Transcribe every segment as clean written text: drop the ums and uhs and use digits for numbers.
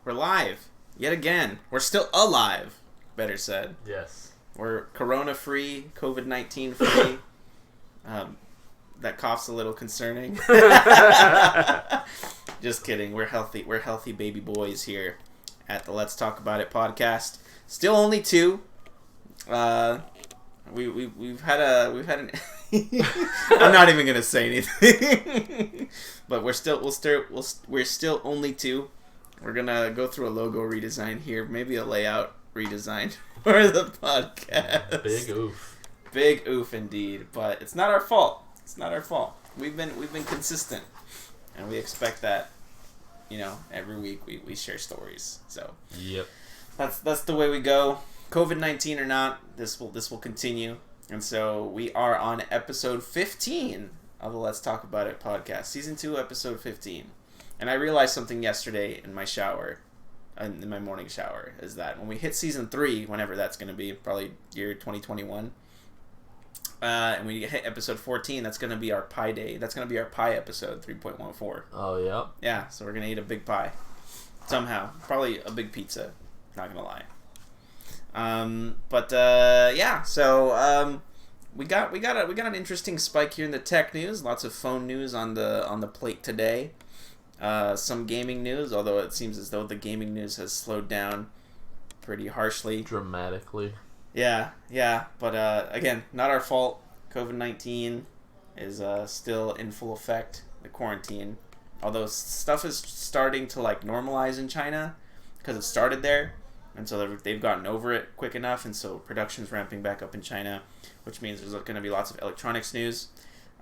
We're live. Yet again. We're still alive, better said. Yes. We're corona-free, COVID-19 free. That cough's a little concerning. Just kidding. We're healthy. We're healthy baby boys here at the Let's Talk About It podcast. Still only two. We've had an I'm not even gonna say anything. But we're still only two. We're gonna go through a logo redesign here, maybe a layout redesign for the podcast. Big oof indeed. But it's not our fault. It's not our fault. We've been consistent, and we expect that. Every week we share stories. So yep, that's the way we go. COVID-19 or not, this will continue. And so we are on episode 15 of the Let's Talk About It podcast, season 2, episode 15. And I realized something yesterday in my shower, in my morning shower, is that when we hit season 3, whenever that's going to be, probably year 2021, and we hit episode 14, that's going to be our pie day. That's going to be our pie episode, 3.14. Oh, yeah? Yeah, so we're going to eat a big pie. Somehow. Probably a big pizza. Not going to lie. So we got an interesting spike here in the tech news. Lots of phone news on the plate today. Some gaming news, although it seems as though the gaming news has slowed down pretty harshly. Dramatically. Yeah, but again, not our fault. COVID-19 is still in full effect, the quarantine. Although stuff is starting to normalize in China because it started there. And so they've gotten over it quick enough, and so production's ramping back up in China, which means there's going to be lots of electronics news,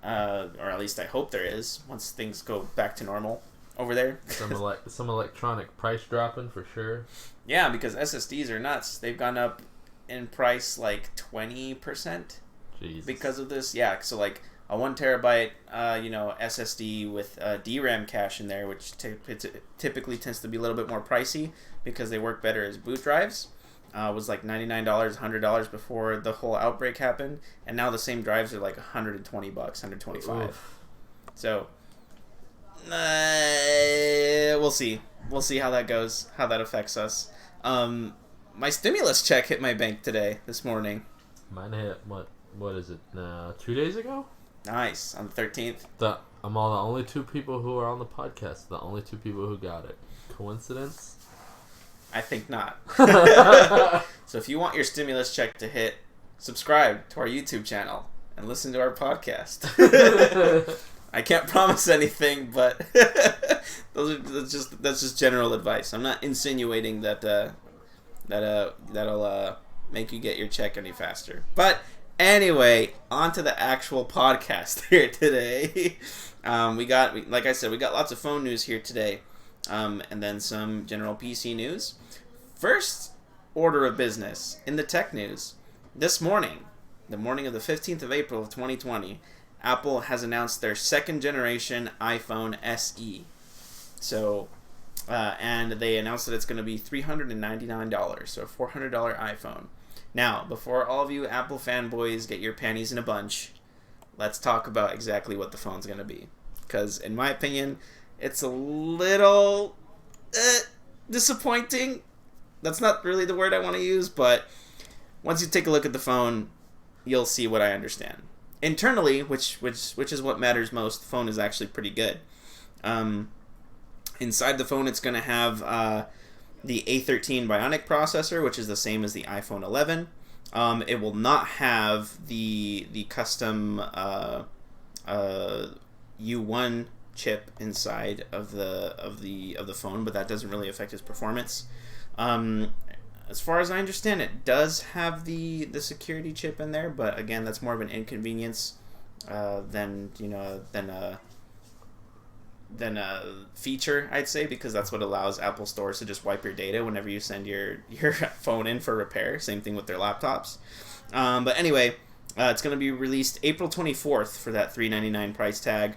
or at least I hope there is, once things go back to normal over there. Some electronic price dropping for sure. Yeah, because SSDs are nuts. They've gone up in price 20% Jesus. Because of this. Yeah, so a 1 terabyte SSD with DRAM cache in there, which typically tends to be a little bit more pricey because they work better as boot drives, was $99, $100 before the whole outbreak happened, and now the same drives are $120, $125. Oof. So we'll see how that goes, how that affects us. My stimulus check hit my bank this morning. Mine hit what is it 2 days ago? Nice. On the 13th. I'm all the only 2 people who are on the podcast. The only 2 people who got it. Coincidence? I think not. So if you want your stimulus check to hit, subscribe to our YouTube channel and listen to our podcast. I can't promise anything, but that's just general advice. I'm not insinuating that'll make you get your check any faster. But anyway, on to the actual podcast here today. Like I said, we got lots of phone news here today, and then some general PC news. First order of business in the tech news. This morning, the morning of the 15th of April of 2020, Apple has announced their second generation iPhone SE. So, and they announced that it's going to be $399, so a $400 iPhone. Now, before all of you Apple fanboys get your panties in a bunch, let's talk about exactly what the phone's going to be. Because, in my opinion, it's a little disappointing. That's not really the word I want to use, but once you take a look at the phone, you'll see what I understand. Internally, which is what matters most, the phone is actually pretty good. Inside the phone, it's going to have the A13 Bionic processor, which is the same as the iPhone 11. It will not have the custom U1 chip inside of the phone, but that doesn't really affect its performance. As far as I understand, it does have the security chip in there, but again, that's more of an inconvenience than a feature, I'd say, because that's what allows Apple stores to just wipe your data whenever you send your phone in for repair. Same thing with their laptops. But anyway, it's going to be released April 24th for that $399 price tag,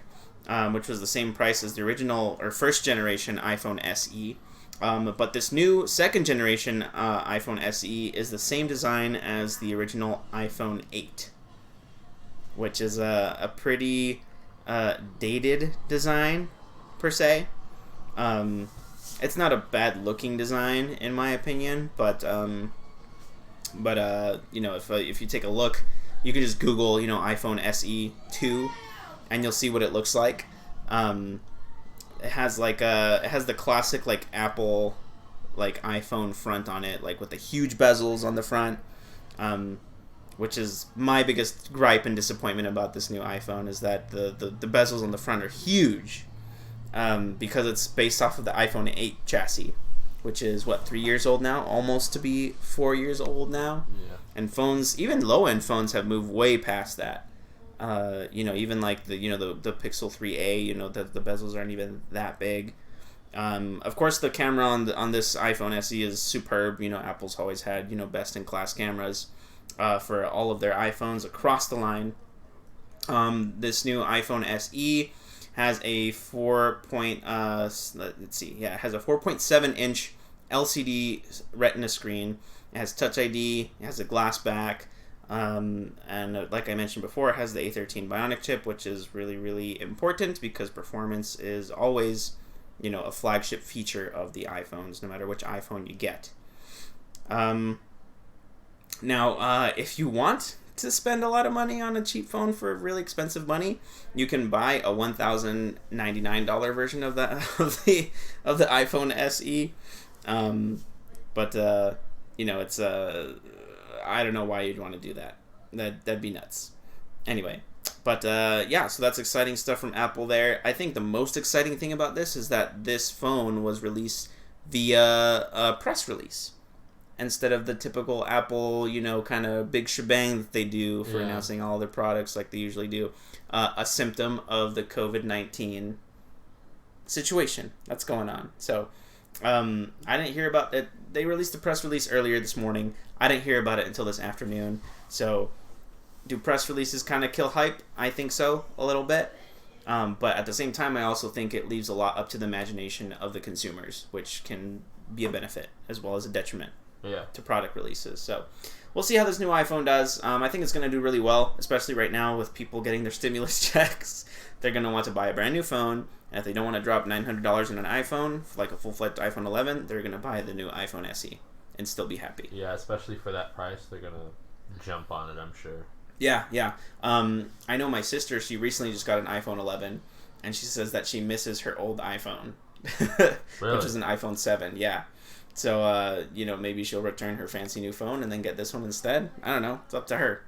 which was the same price as the original or first generation iPhone SE. But this new second generation iPhone SE is the same design as the original iPhone 8, which is a pretty dated design per se. it's not a bad looking design in my opinion, but you know, if you take a look, you can just Google, you know, iPhone SE 2, and you'll see what it looks like. It has the classic like Apple like iPhone front on it, like with the huge bezels on the front, which is my biggest gripe and disappointment about this new iPhone, is that the bezels on the front are huge, because it's based off of the iPhone 8 chassis, which is what, 3 years old now, almost to be 4 years old now. Yeah. And phones, even low end phones, have moved way past that. You know, even like the Pixel 3a, you know, the bezels aren't even that big. Of course, the camera on this iPhone SE is superb. You know, Apple's always had, you know, best in class cameras for all of their iPhones across the line. This new iPhone SE has a 4.7 inch LCD Retina screen. It has Touch ID. It has a glass back. And like I mentioned before, it has the A13 Bionic chip, which is really, really important because performance is always, you know, a flagship feature of the iPhones, no matter which iPhone you get. Now, if you want to spend a lot of money on a cheap phone for really expensive money, you can buy a $1,099 version of the iPhone SE. But you know, it's I don't know why you'd want to do that. That'd be nuts. Anyway, but yeah, so that's exciting stuff from Apple there. I think the most exciting thing about this is that this phone was released via a press release instead of the typical Apple, you know, kind of big shebang that they do for announcing all their products like they usually do. A symptom of the COVID-19 situation that's going on. So I didn't hear about it. They released a press release earlier this morning. I didn't hear about it until this afternoon. So do press releases kind of kill hype? I think so, a little bit. But at the same time, I also think it leaves a lot up to the imagination of the consumers, which can be a benefit as well as a detriment to product releases. So we'll see how this new iPhone does. I think it's going to do really well, especially right now with people getting their stimulus checks. They're going to want to buy a brand new phone. And if they don't want to drop $900 on an iPhone, like a full-fledged iPhone 11, they're going to buy the new iPhone SE and still be happy. Yeah, especially for that price, they're going to jump on it, I'm sure. Yeah. I know my sister, she recently just got an iPhone 11, and she says that she misses her old iPhone, Really? which is an iPhone 7, yeah. So, you know, maybe she'll return her fancy new phone and then get this one instead. I don't know. It's up to her.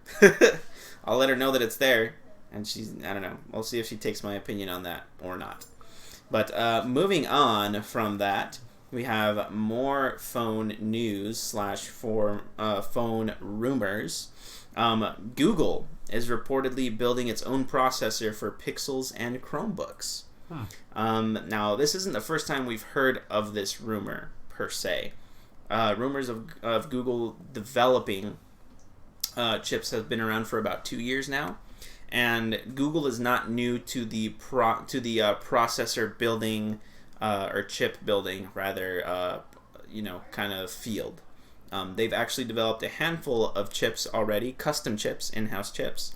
I'll let her know that it's there. And I don't know. We'll see if she takes my opinion on that or not. But moving on from that, we have more phone news / phone rumors. Google is reportedly building its own processor for Pixels and Chromebooks. Now, this isn't the first time we've heard of this rumor, per se. Rumors of Google developing chips have been around for about 2 years now. And Google is not new to the processor building or chip building, rather, you know, kind of field. They've actually developed a handful of chips already, custom chips, in-house chips,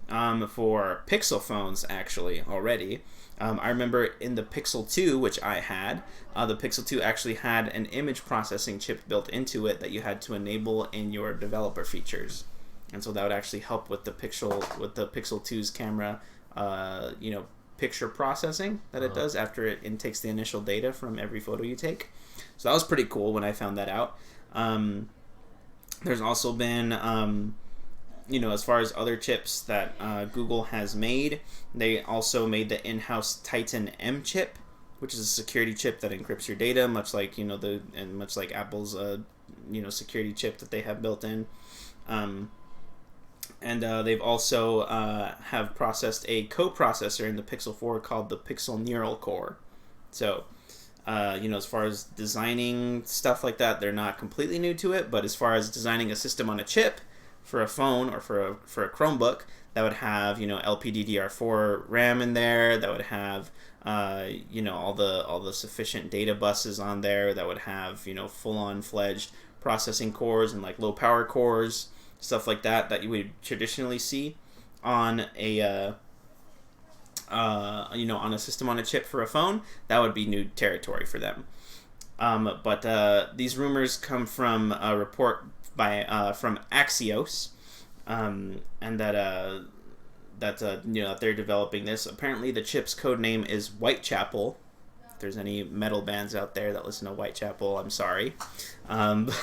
for Pixel phones actually already. I remember in the Pixel 2, which I had, the Pixel 2 actually had an image processing chip built into it that you had to enable in your developer features. And so that would actually help with the Pixel 2's camera, you know, picture processing that it does after it intakes the initial data from every photo you take. So that was pretty cool when I found that out. There's also been, you know, as far as other chips that Google has made, they also made the in-house Titan M chip, which is a security chip that encrypts your data, much like, you know, much like Apple's, you know, security chip that they have built in. And they've also have processed a coprocessor in the Pixel 4 called the Pixel Neural Core. So, you know, as far as designing stuff like that, they're not completely new to it. But as far as designing a system on a chip for a phone or for a Chromebook, that would have, you know, LPDDR4 RAM in there. That would have, you know, all the sufficient data buses on there. That would have, you know, full-on fledged processing cores and like low power cores. Stuff like that you would traditionally see on a you know, on a system on a chip for a phone. That would be new territory for them. But these rumors come from a report from Axios, and that they're developing this. Apparently, the chip's code name is Whitechapel. If there's any metal bands out there that listen to Whitechapel, I'm sorry. But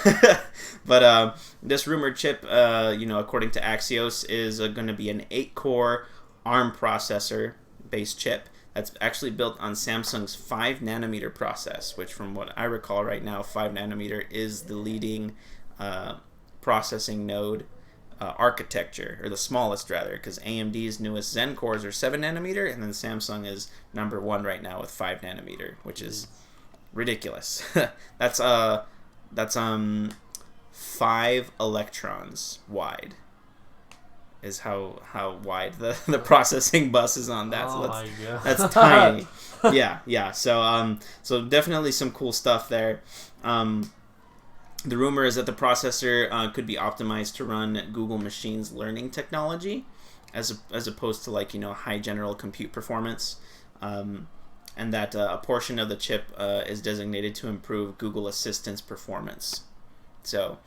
this rumored chip, according to Axios, is going to be an 8-core ARM processor-based chip that's actually built on Samsung's 5-nanometer process, which from what I recall right now, 5-nanometer is the leading processing node architecture, or the smallest rather, because AMD's newest Zen cores are 7-nanometer, and then Samsung is number 1 right now with 5-nanometer, which is ridiculous. That's 5 electrons wide is how wide the processing bus is on that. Oh So my god, that's tiny. Yeah. So definitely some cool stuff there. The rumor is that the processor could be optimized to run Google Machines learning technology, as opposed to high general compute performance, and that a portion of the chip is designated to improve Google Assistant's performance. So,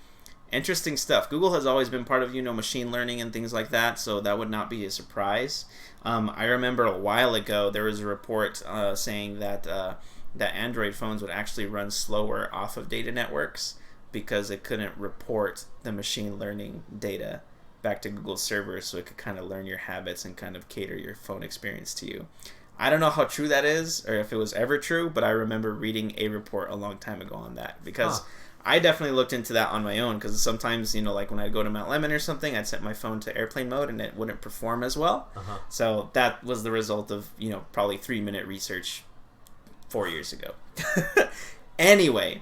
interesting stuff. Google has always been part of machine learning and things like that, so that would not be a surprise. I remember a while ago there was a report saying that Android phones would actually run slower off of data networks, because it couldn't report the machine learning data back to Google's servers, so it could kind of learn your habits and kind of cater your phone experience to you. I don't know how true that is, or if it was ever true, but I remember reading a report a long time ago on that, because I definitely looked into that on my own, because sometimes, when I'd go to Mount Lemon or something, I'd set my phone to airplane mode and it wouldn't perform as well. So that was the result of, probably 3-minute research 4 years ago. Anyway,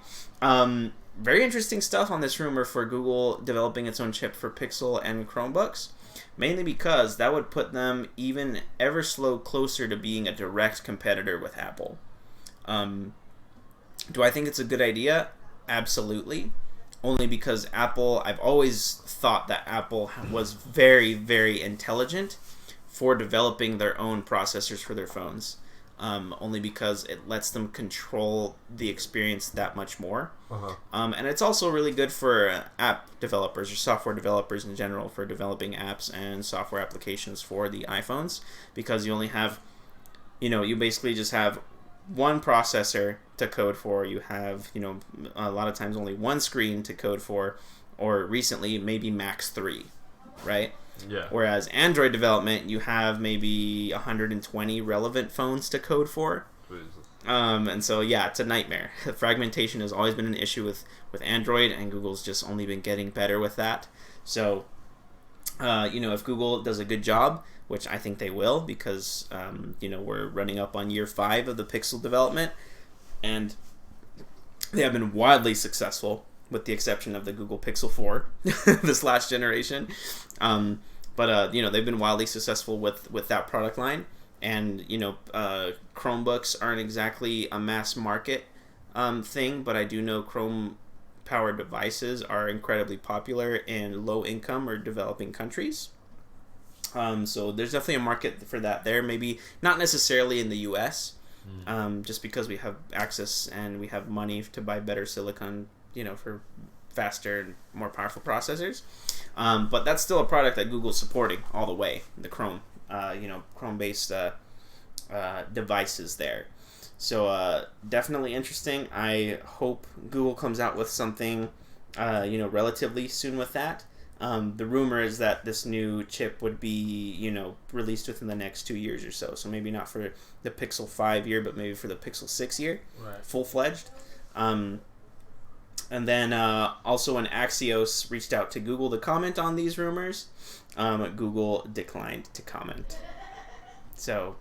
very interesting stuff on this rumor for Google developing its own chip for Pixel and Chromebooks, mainly because that would put them even ever closer to being a direct competitor with Apple. Do I think it's a good idea? Absolutely. Only because I've always thought that Apple was very, very intelligent for developing their own processors for their phones. Only because it lets them control the experience that much more. And it's also really good for app developers or software developers in general, for developing apps and software applications for the iPhones, because you only have, you basically just have one processor to code for. You have, a lot of times only one screen to code for, or recently maybe max 3, right? Yeah. Whereas Android development, you have maybe 120 relevant phones to code for. And so, yeah, it's a nightmare. Fragmentation has always been an issue with Android, and Google's just only been getting better with that. So, if Google does a good job, which I think they will, because, we're running up on year 5 of the Pixel development, and they have been wildly successful, with the exception of the Google Pixel 4, this last generation. But they've been wildly successful with that product line. And, Chromebooks aren't exactly a mass market thing, but I do know Chrome-powered devices are incredibly popular in low-income or developing countries. So there's definitely a market for that there. Maybe not necessarily in the U.S., just because we have access and we have money to buy better silicon, for faster and more powerful processors. But that's still a product that Google's supporting all the way, the Chrome, Chrome-based devices there. So definitely interesting. I hope Google comes out with something, relatively soon with that. The rumor is that this new chip would be, released within the next 2 years or so. So maybe not for the Pixel 5 year, but maybe for the Pixel 6 year, right, full-fledged. And then also when Axios reached out to Google to comment on these rumors, Google declined to comment. So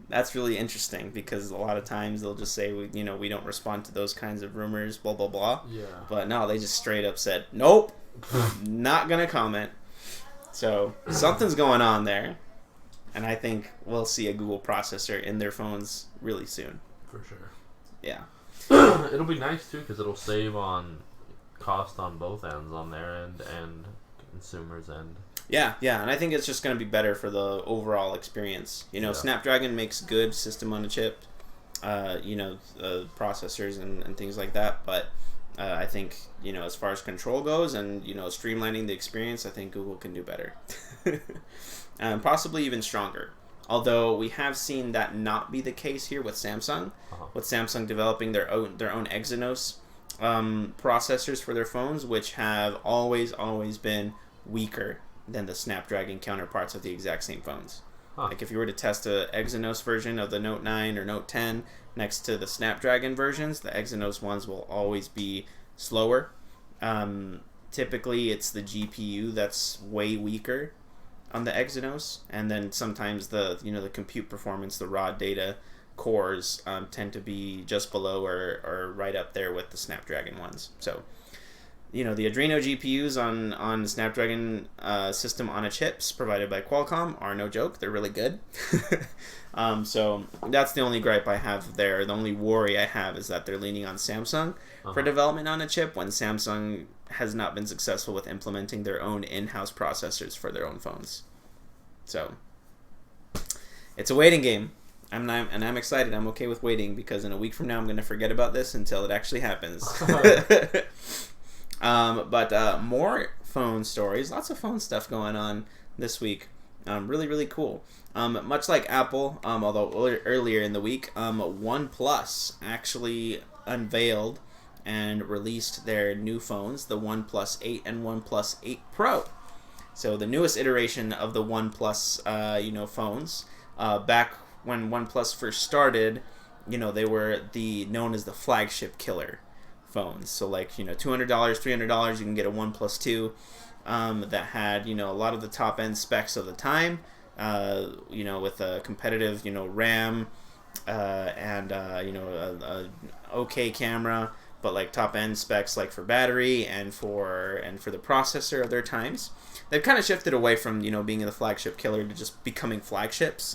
that's really interesting, because a lot of times they'll just say, we don't respond to those kinds of rumors, blah, blah, blah. Yeah. But no, they just straight up said, nope, not going to comment. So something's going on there. And I think we'll see a Google processor in their phones really soon. For sure. Yeah. It'll be nice too, because it'll save on cost on both ends, on their end and consumers' end. Yeah, and I think it's just going to be better for the overall experience. Yeah. Snapdragon makes good system on a chip. processors and things like that. But I think, as far as control goes and, streamlining the experience, I think Google can do better. Possibly even stronger. Although we have seen that not be the case here with Samsung. With Samsung developing their own Exynos processors for their phones, which have always been weaker than the Snapdragon counterparts of the exact same phones. Like if you were to test a Exynos version of the Note 9 or Note 10 next to the Snapdragon versions, the Exynos ones will always be slower. Typically, it's the GPU that's way weaker on the Exynos, and then sometimes the compute performance, the raw data cores tend to be just below or right up there with the Snapdragon ones. So, the Adreno GPUs on the Snapdragon system on a chips provided by Qualcomm are no joke. They're really good. So that's the only gripe I have there. The only worry I have is that they're leaning on Samsung for development on a chip when Samsung has not been successful with implementing their own in-house processors for their own phones. So it's a waiting game. I'm excited. I'm okay with waiting because in a week from now I'm going to forget about this until it actually happens. But more phone stories. Lots of phone stuff going on this week. Really, really cool. Much like Apple, although earlier in the week, OnePlus actually unveiled and released their new phones, the OnePlus 8 and OnePlus 8 Pro. So the newest iteration of the OnePlus, phones. Back when OnePlus first started, they were known as the flagship killer phones. So like, $200, $300, you can get a OnePlus 2 that had, a lot of the top end specs of the time, with a competitive, RAM, and, a okay camera, but like top end specs like for battery and for the processor of their times. They've kind of shifted away from, being the flagship killer to just becoming flagships.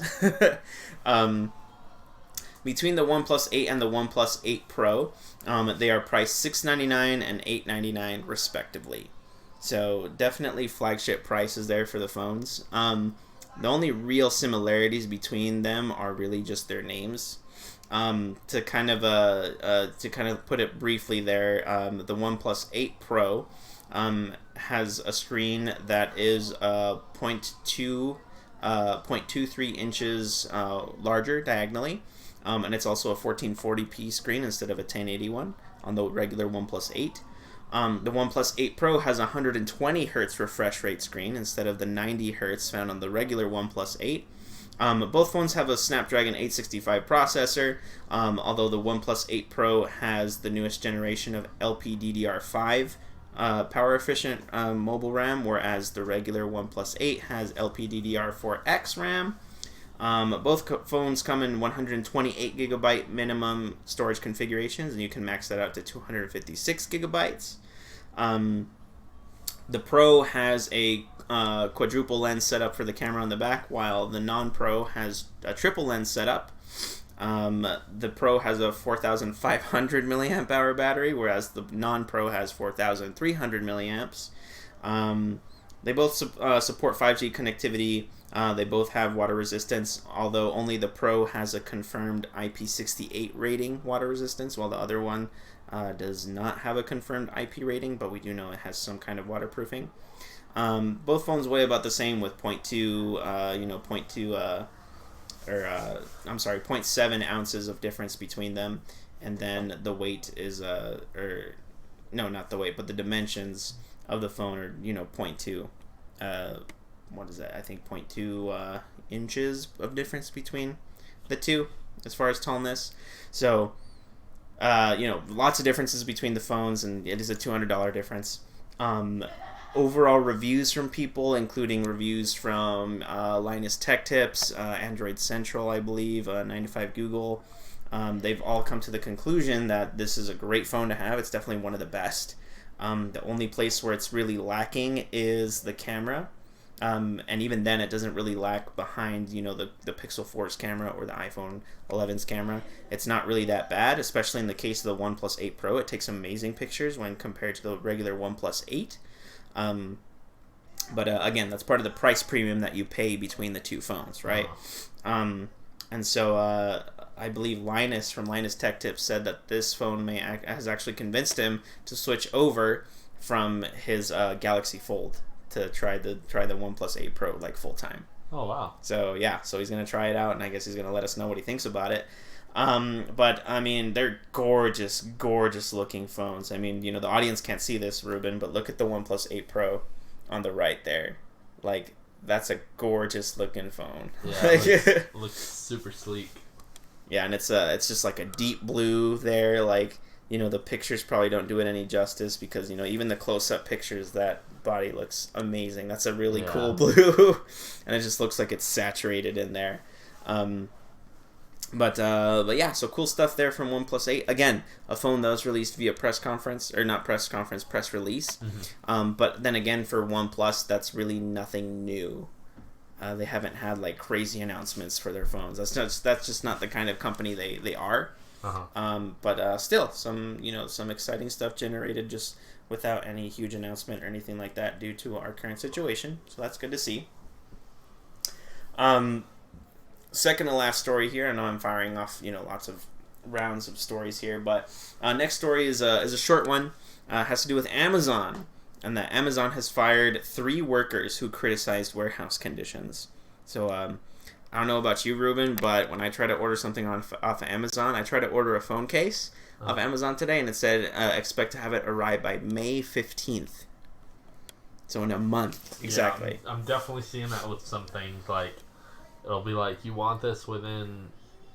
Between the OnePlus 8 and the OnePlus 8 Pro, they are priced $699 and $899 respectively. So definitely flagship prices there for the phones. The only real similarities between them are really just their names. To kind of put it briefly there, the OnePlus 8 Pro has a screen that is 0.23 inches larger diagonally, and it's also a 1440p screen instead of a 1080 on the regular OnePlus 8. The OnePlus 8 Pro has a 120 Hz refresh rate screen instead of the 90 Hz found on the regular OnePlus 8. Both phones have a Snapdragon 865 processor, although the OnePlus 8 Pro has the newest generation of LPDDR5 power-efficient mobile RAM, whereas the regular OnePlus 8 has LPDDR4X RAM. Both phones come in 128 gigabyte minimum storage configurations, and you can max that out to 256 gigabytes. The Pro has a quadruple lens setup for the camera on the back, while the non-Pro has a triple lens setup. The Pro has a 4,500 milliamp hour battery, whereas the non-Pro has 4,300 milliamps. They both support 5G connectivity. They both have water resistance, although only the Pro has a confirmed IP68 rating water resistance, while the other one does not have a confirmed IP rating, but we do know it has some kind of waterproofing. Both phones weigh about the same with 0.7 ounces of difference between them, and then the weight is not the weight, but the dimensions of the phone are 0.2 what is that? I think 0.2 inches of difference between the two as far as tallness. So lots of differences between the phones, and it is a $200 difference. Overall reviews from people, including reviews from Linus Tech Tips, Android Central, I believe, 9to5 Google, they've all come to the conclusion that this is a great phone to have. It's definitely one of the best. The only place where it's really lacking is the camera. And even then, it doesn't really lack behind, the Pixel 4's camera or the iPhone 11's camera. It's not really that bad, especially in the case of the OnePlus 8 Pro. It takes amazing pictures when compared to the regular OnePlus 8. But again, that's part of the price premium that you pay between the two phones, right? And so I believe Linus from Linus Tech Tips said that this phone has actually convinced him to switch over from his Galaxy Fold to try the OnePlus 8 Pro like full time. Oh wow. So yeah, so he's gonna try it out, and I guess he's gonna let us know what he thinks about it. But I mean, they're gorgeous, gorgeous looking phones. I mean, the audience can't see this, Ruben, but look at the OnePlus 8 Pro on the right there. Like, that's a gorgeous looking phone. Yeah, it looks super sleek. Yeah, and it's just like a deep blue there. Like, the pictures probably don't do it any justice because, even the close-up pictures, that body looks amazing. That's a really cool blue. And it just looks like it's saturated in there. But yeah, so cool stuff there from OnePlus 8. Again, a phone that was released via press release. Mm-hmm. But then again, for OnePlus, that's really nothing new. They haven't had like crazy announcements for their phones. That's just not the kind of company they are. Uh-huh. But still, some exciting stuff generated just without any huge announcement or anything like that due to our current situation. So that's good to see. Second to last story here. I know I'm firing off lots of rounds of stories here, but next story is a short one. Has to do with Amazon, and that Amazon has fired 3 workers who criticized warehouse conditions. So I don't know about you, Ruben, but when I try to order something off of Amazon, I tried to order a phone case off Amazon today, and it said expect to have it arrive by May 15th. So in a month, exactly. Yeah, I'm definitely seeing that with some things. Like, it'll be like, you want this within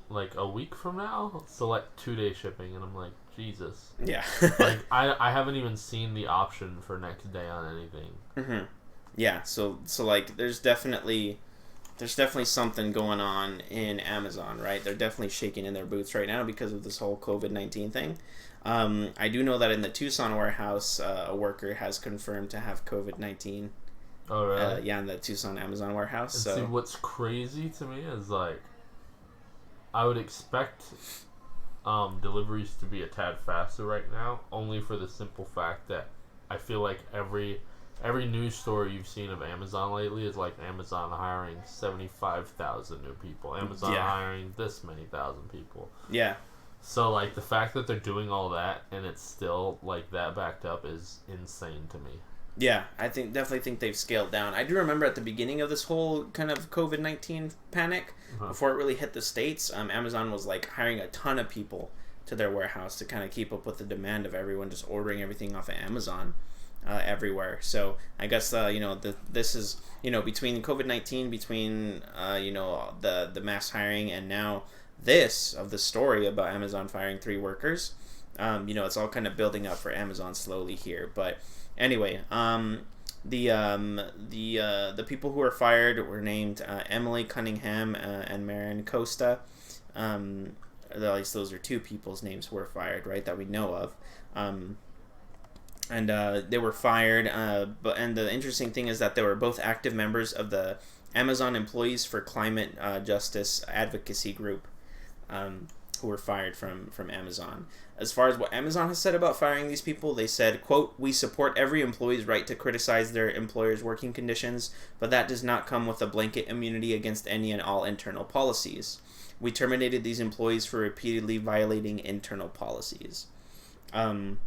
like a week from now? Select 2-day shipping, and I'm like, Jesus. Yeah. Like, I haven't even seen the option for next day on anything. Mm-hmm. Yeah, so like there's definitely something going on in Amazon, right? They're definitely shaking in their boots right now because of this whole COVID-19 thing. I do know that in the Tucson warehouse, a worker has confirmed to have COVID-19. Oh, really? Yeah, in the Tucson Amazon warehouse. And so see, what's crazy to me is, like, I would expect deliveries to be a tad faster right now, only for the simple fact that I feel like every news story you've seen of Amazon lately is like Amazon hiring 75,000 new people, Amazon hiring this many thousand people. Yeah. So, like, the fact that they're doing all that and it's still like that backed up is insane to me. Yeah, I definitely think they've scaled down. I do remember at the beginning of this whole kind of COVID-19 panic, before it really hit the States, Amazon was like hiring a ton of people to their warehouse to kind of keep up with the demand of everyone just ordering everything off of Amazon everywhere. So I guess this is between COVID-19, between the mass hiring, and now the story about Amazon firing 3 workers. It's all kind of building up for Amazon slowly here, but. Anyway, the people who were fired were named Emily Cunningham and Marin Costa. At least those are 2 people's names who were fired, right, that we know of. And they were fired. And the interesting thing is that they were both active members of the Amazon Employees for Climate Justice Advocacy Group, who were fired from Amazon. As far as what Amazon has said about firing these people, they said, quote, "We support every employee's right to criticize their employer's working conditions, but that does not come with a blanket immunity against any and all internal policies. We terminated these employees for repeatedly violating internal policies." And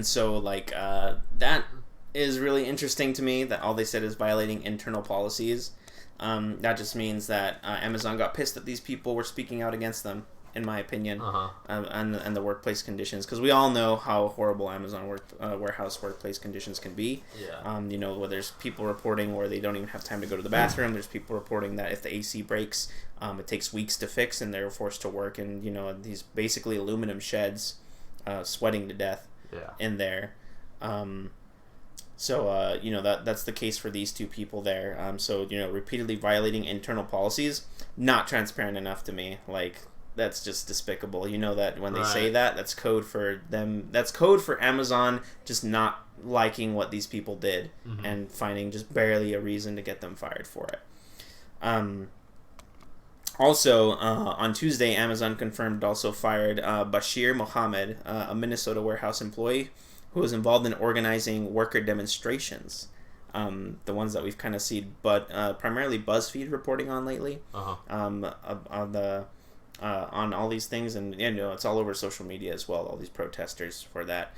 so, like, that is really interesting to me, that all they said is violating internal policies. That just means that Amazon got pissed that these people were speaking out against them, in my opinion, and the workplace conditions, because we all know how horrible Amazon warehouse workplace conditions can be. Yeah. Where there's people reporting where they don't even have time to go to the bathroom. There's people reporting that if the AC breaks, it takes weeks to fix, and they're forced to work in these basically aluminum sheds, sweating to death in there. So that's the case for these 2 people there. So repeatedly violating internal policies, not transparent enough to me. Like, that's just despicable. That when they say that, that's code for them. That's code for Amazon just not liking what these people did and finding just barely a reason to get them fired for it. Also, on Tuesday, Amazon confirmed also fired Bashir Mohammed, a Minnesota warehouse employee who was involved in organizing worker demonstrations the ones that we've kind of seen, but primarily BuzzFeed reporting on lately. On the on all these things, and it's all over social media as well. All these protesters for that.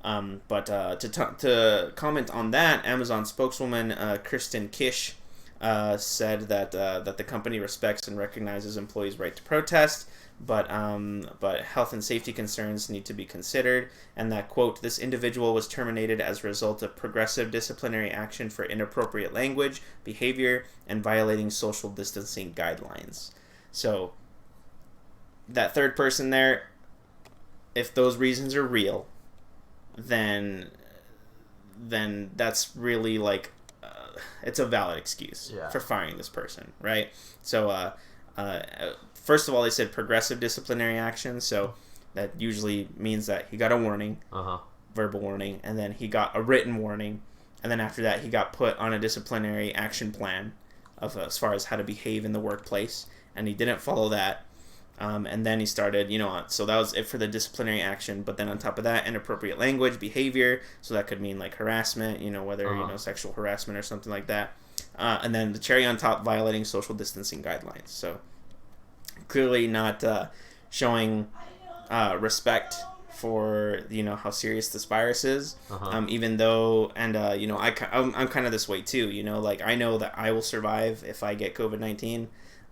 But to comment on that, Amazon spokeswoman Kristen Kish said that the company respects and recognizes employees' right to protest, but health and safety concerns need to be considered, and that, quote, this individual was terminated as a result of progressive disciplinary action for inappropriate language, behavior, and violating social distancing guidelines. So that third person there, if those reasons are real, then that's really like it's a valid excuse for firing this person, right? So first of all, they said progressive disciplinary action, so that usually means that he got a warning, verbal warning, and then he got a written warning, and then after that he got put on a disciplinary action plan of as far as how to behave in the workplace, and he didn't follow that. And then he started, so that was it for the disciplinary action. But then on top of that, inappropriate language, behavior. So that could mean like harassment, whether, sexual harassment or something like that. And then the cherry on top, violating social distancing guidelines. So clearly not showing respect for, how serious this virus is. Even though, and, I'm kind of this way too, like I know that I will survive if I get COVID-19.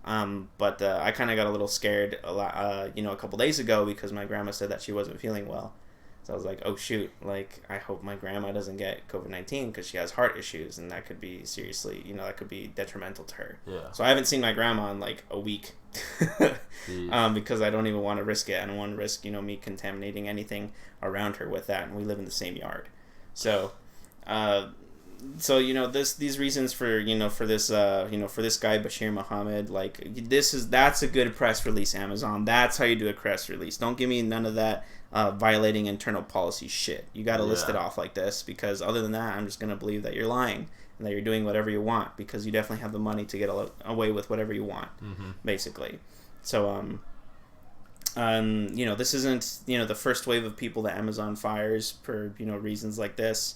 But I kind of got a little scared a couple days ago because my grandma said that she wasn't feeling well. So I was like, oh shoot, like I hope my grandma doesn't get COVID-19 because she has heart issues, and that could be seriously, that could be detrimental to her. Yeah. So I haven't seen my grandma in like a week because I don't even want to risk it. I don't want to risk, me contaminating anything around her with that, and we live in the same yard. So, these reasons for this guy Bashir Muhammad, like that's a good press release, Amazon. That's how you do a press release. Don't give me none of that violating internal policy shit. You got to list it off like this, because other than that, I'm just gonna believe that you're lying and that you're doing whatever you want, because you definitely have the money to get away with whatever you want, basically. So this isn't the first wave of people that Amazon fires for reasons like this.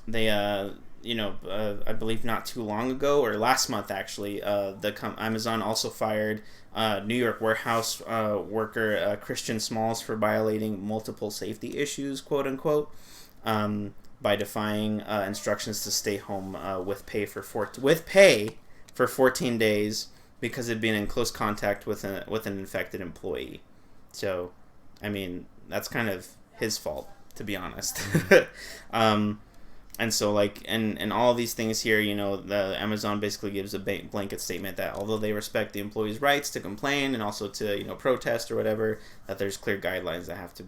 They, I believe not too long ago, or last month actually, Amazon also fired New York warehouse worker Christian Smalls for violating multiple safety issues, quote unquote, by defying instructions to stay home with pay for 14 days because it'd been in close contact with an infected employee. So, I mean, that's kind of his fault, to be honest. And so, and all these things here, the Amazon basically gives a blanket statement that although they respect the employees' rights to complain and also to, protest or whatever, that there's clear guidelines that have to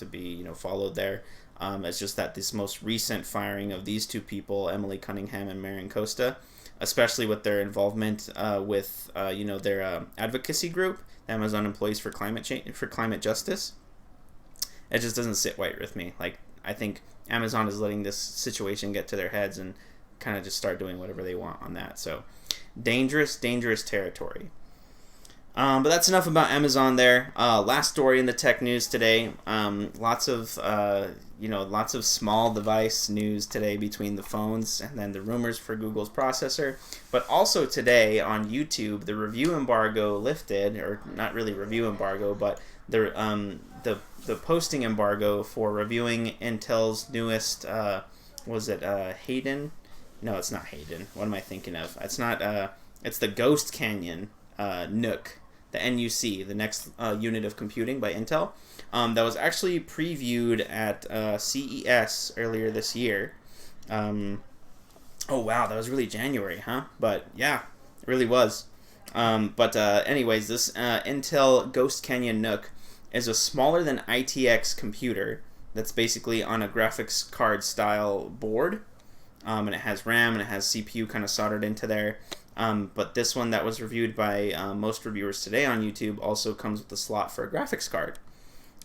be followed there. It's just that this most recent firing of these two people, Emily Cunningham and Marion Costa, especially with their involvement with, their advocacy group, Amazon Employees for Climate Justice, it just doesn't sit right with me. Like, I think Amazon is letting this situation get to their heads and kind of just start doing whatever they want on that. So, dangerous territory. But that's enough about Amazon there. Last story in the tech news today. Lots of small device news today between the phones and then the rumors for Google's processor. But also today on YouTube, the review embargo lifted, or not really review embargo, but the posting embargo for reviewing Intel's newest, Hayden? No, it's not Hayden. What am I thinking of? It's not, it's the Ghost Canyon NUC, the NUC, the next unit of computing by Intel, that was actually previewed at CES earlier this year. Oh wow, that was really January, huh? But yeah, it really was. Anyways, this Intel Ghost Canyon NUC is a smaller than ITX computer that's basically on a graphics card style board, and it has RAM and it has CPU kind of soldered into there. But this one that was reviewed by most reviewers today on YouTube also comes with a slot for a graphics card.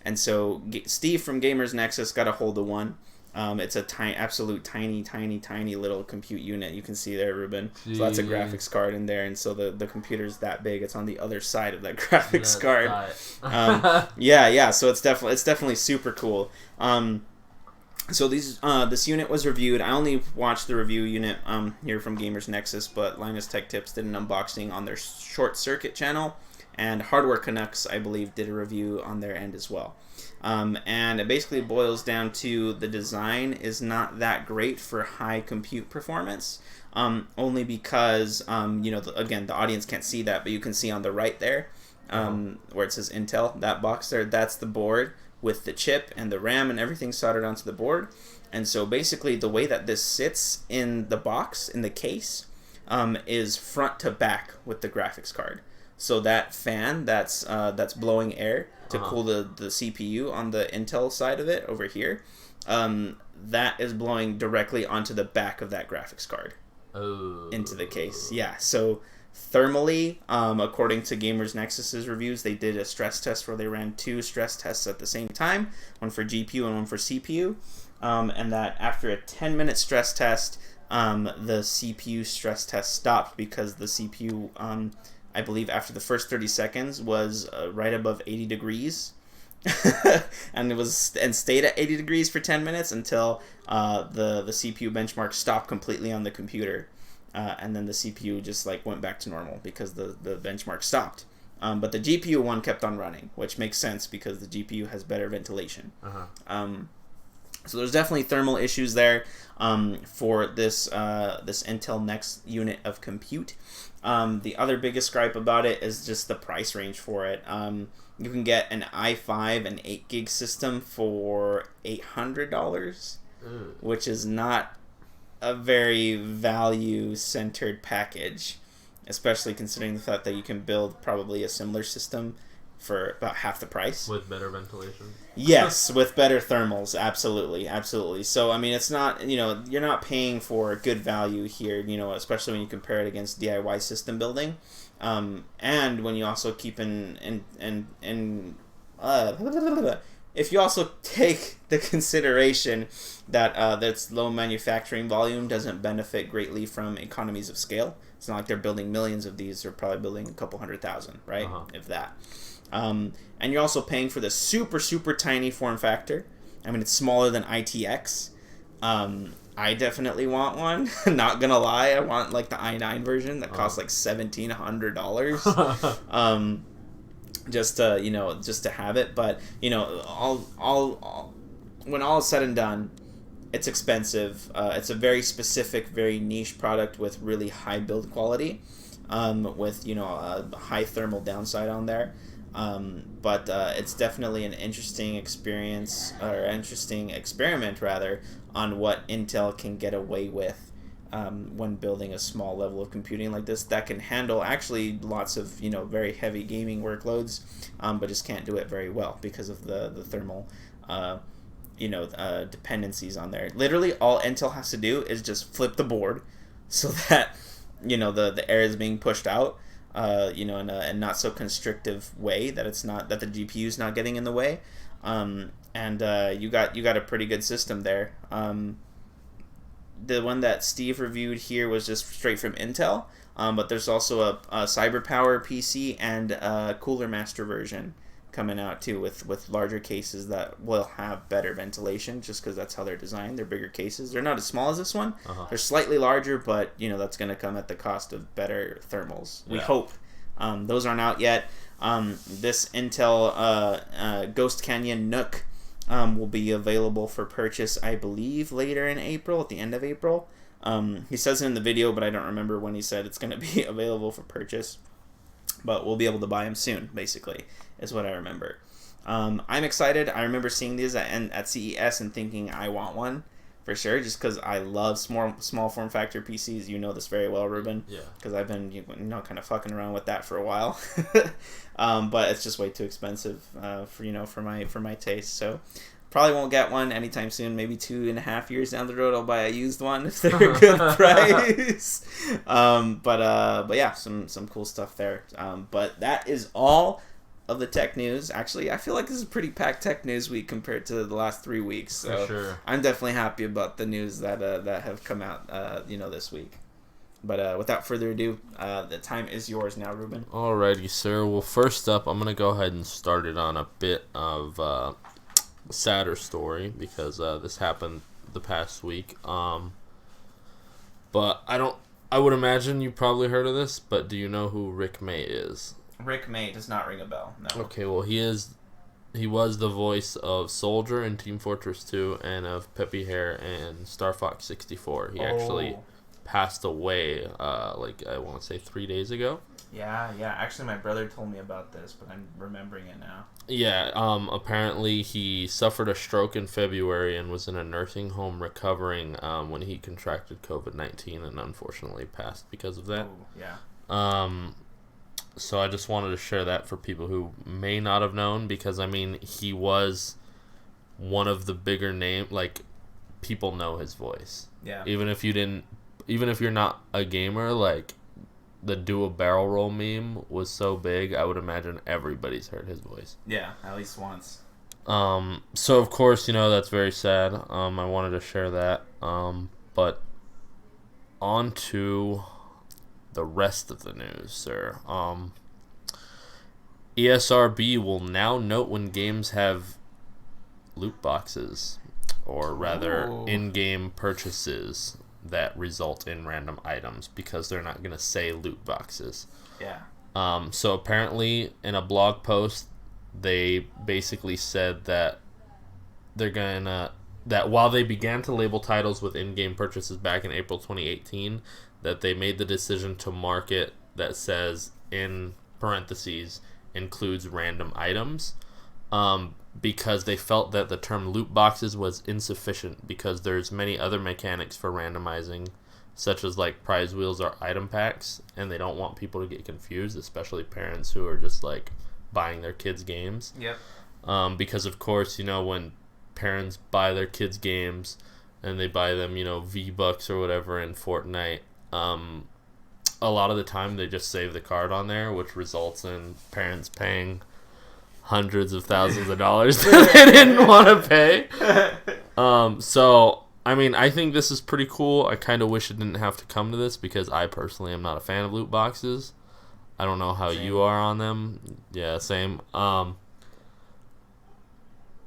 And so Steve from Gamers Nexus got a hold of one. It's a absolute tiny little compute unit. You can see there, Ruben. Jeez. So that's a graphics card in there, and so the computer's that big. It's on the other side of that graphics card. Yeah. So it's definitely super cool. So this unit was reviewed. I only watched the review unit here from Gamers Nexus, but Linus Tech Tips did an unboxing on their Short Circuit channel, and Hardware Canucks, I believe, did a review on their end as well. And it basically boils down to the design is not that great for high compute performance, only because, again, the audience can't see that, but you can see on the right there where it says Intel, that box there, that's the board with the chip and the RAM and everything soldered onto the board. And so basically the way that this sits in the box, in the case, is front to back with the graphics card. So that fan that's blowing air to cool the CPU on the Intel side of it over here, that is blowing directly onto the back of that graphics card into the case. Yeah, so thermally, according to Gamers Nexus's reviews, they did a stress test where they ran 2 stress tests at the same time, one for GPU and one for CPU, and that after a 10-minute stress test, the CPU stress test stopped because the CPU, I believe after the first 30 seconds, was right above 80 degrees. and stayed at 80 degrees for 10 minutes until the CPU benchmark stopped completely on the computer. And then the CPU just went back to normal because the benchmark stopped. But the GPU one kept on running, which makes sense because the GPU has better ventilation. So there's definitely thermal issues there for this Intel Next unit of compute. The other biggest gripe about it is just the price range for it. You can get an i5 and 8 gig system for $800, which is not a very value-centered package, especially considering the fact that you can build probably a similar system for about half the price. With better ventilation? Yes, with better thermals, absolutely. So, I mean, it's not, you're not paying for good value here, especially when you compare it against DIY system building. And when you also keep if you also take the consideration that that's low manufacturing volume doesn't benefit greatly from economies of scale. It's not like they're building millions of these. They're probably building a couple 100,000, right? If that. And you're also paying for the super, super tiny form factor. I mean, it's smaller than ITX. I definitely want one. Not gonna lie, I want the i9 version that costs $1,700. Just to have it. But all when all is said and done, it's expensive. It's a very specific, very niche product with really high build quality, with a high thermal downside on there. But it's definitely an interesting experience, or interesting experiment rather, on what Intel can get away with when building a small level of computing like this that can handle actually lots of very heavy gaming workloads, but just can't do it very well because of the thermal dependencies on there. Literally all Intel has to do is just flip the board so that the air is being pushed out in a not so constrictive way that the GPU is not getting in the way, and you got a pretty good system there. The one that Steve reviewed here was just straight from Intel, but there's also a CyberPower PC and a Cooler Master version coming out too with larger cases that will have better ventilation just because that's how they're designed. They're bigger cases. They're not as small as this one. They're slightly larger, but that's going to come at the cost of better thermals. We hope. Those aren't out yet. This Intel Ghost Canyon Nook will be available for purchase, I believe, later in April, at the end of April. He says it in the video, but I don't remember when he said it's going to be available for purchase. But we'll be able to buy them soon, basically, is what I remember. I'm excited. I remember seeing these at CES and thinking I want one for sure, just because I love small form factor PCs. You know this very well, Ruben. Yeah. Because I've been kind of fucking around with that for a while. But it's just way too expensive for my taste. So probably won't get one anytime soon. Maybe 2.5 years down the road, I'll buy a used one if they're a good price. But yeah, some cool stuff there. But that is all of the tech news. Actually, I feel like this is a pretty packed tech news week compared to the last 3 weeks. So for sure. I'm definitely happy about the news that have come out this week. But without further ado, the time is yours now, Ruben. Alrighty, sir. Well, first up, I'm going to go ahead and start it on a bit of sadder story because this happened the past week. But I would imagine you probably heard of this, but do you know who Rick May is? Rick May does not ring a bell. No. Okay, well he was the voice of Soldier in Team Fortress 2 and of Peppy Hare in Star Fox 64. He actually passed away, I want to say 3 days ago. Yeah. Actually, my brother told me about this, but I'm remembering it now. Yeah, apparently he suffered a stroke in February and was in a nursing home recovering when he contracted COVID-19 and unfortunately passed because of that. Ooh, yeah. So I just wanted to share that for people who may not have known because, I mean, he was one of the bigger people know his voice. Yeah. Even if you're not a gamer, the do a barrel roll meme was so big, I would imagine everybody's heard his voice. Yeah, at least once. So of course, that's very sad. I wanted to share that. But on to the rest of the news, sir. ESRB will now note when games have loot boxes, or rather, in-game purchases that result in random items because they're not going to say loot boxes. Yeah. So apparently in a blog post they basically said that that while they began to label titles with in-game purchases back in April 2018, that they made the decision to mark it that says in parentheses includes random items. Because they felt that the term loot boxes was insufficient because there's many other mechanics for randomizing, such as prize wheels or item packs, and they don't want people to get confused, especially parents who are just buying their kids games. Yep. Because of course, when parents buy their kids games and they buy them, V-Bucks or whatever in Fortnite, a lot of the time they just save the card on there, which results in parents paying hundreds of thousands of dollars that they didn't want to pay. So, I mean, I think this is pretty cool. I kind of wish it didn't have to come to this because I personally am not a fan of loot boxes. I don't know how you are on them. Yeah, same.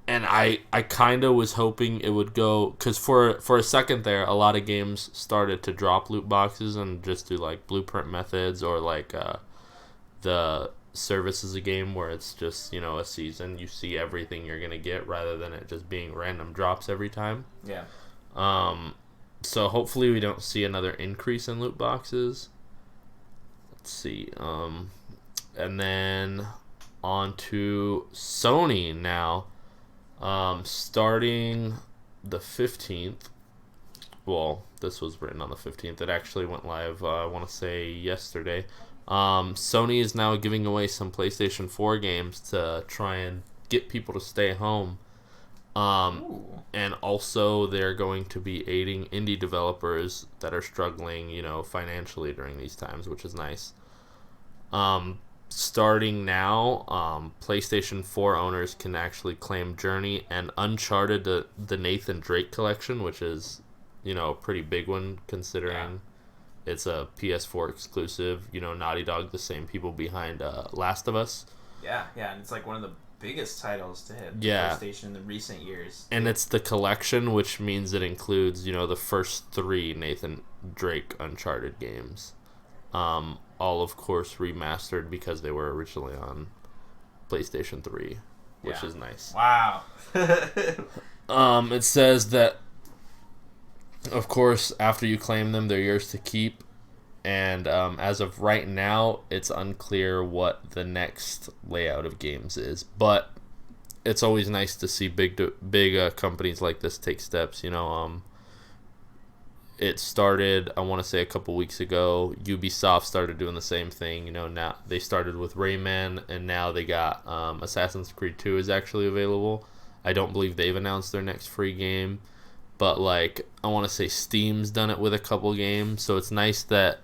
And I kind of was hoping it would go, because for a second there, a lot of games started to drop loot boxes and just do blueprint methods or the service is a game where it's just a season, you see everything you're gonna get rather than it just being random drops every time. Yeah. So hopefully we don't see another increase in loot boxes. Let's see. And then on to Sony now. Starting the 15th. Well, this was written on the 15th. It actually went live, I want to say yesterday. Sony is now giving away some PlayStation 4 games to try and get people to stay home. And also they're going to be aiding indie developers that are struggling, financially during these times, which is nice. Starting now, PlayStation 4 owners can actually claim Journey and Uncharted, the Nathan Drake collection, which is, a pretty big one considering it's a PS4 exclusive. Naughty Dog, the same people behind Last of Us. Yeah, and it's one of the biggest titles to hit PlayStation in the recent years. And it's the collection, which means it includes, the first 3 Nathan Drake Uncharted games. All, of course, remastered because they were originally on PlayStation 3, which is nice. Wow. It says that, of course, after you claim them, they're yours to keep. And as of right now, it's unclear what the next layout of games is. But it's always nice to see big companies like this take steps. It started, I want to say, a couple weeks ago. Ubisoft started doing the same thing. Now they started with Rayman, and now they got Assassin's Creed 2 is actually available. I don't believe they've announced their next free game. But, I want to say Steam's done it with a couple games. So it's nice that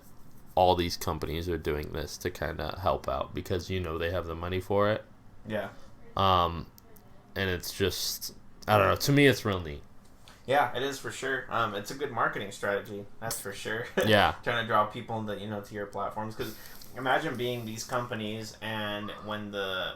all these companies are doing this to kind of help out because, they have the money for it. Yeah. And it's just, I don't know. To me, it's real neat. Yeah, it is for sure. It's a good marketing strategy, that's for sure. Yeah. Trying to draw people to your platforms, because imagine being these companies, and when the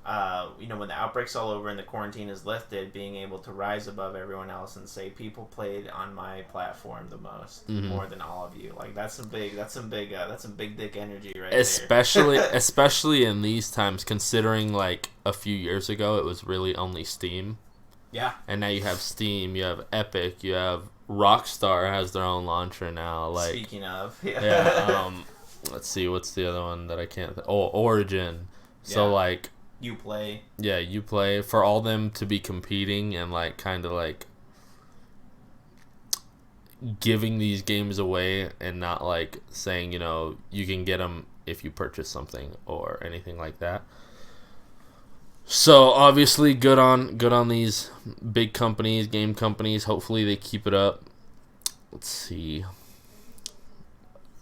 when the outbreak's all over and the quarantine is lifted, being able to rise above everyone else and say people played on my platform the most, more than all of you. Like that's some big dick energy right there. Especially in these times, considering like a few years ago it was really only Steam. Yeah. And now you have Steam, you have Epic, you have Rockstar has their own launcher now. Like speaking of, let's see, what's the other one that I can't? Origin. So like. Uplay. Yeah, Uplay. For all them to be competing and like kind of like giving these games away and not like saying, you can get them if you purchase something or anything like that. So obviously good on these big companies, game companies. Hopefully they keep it up. Let's see.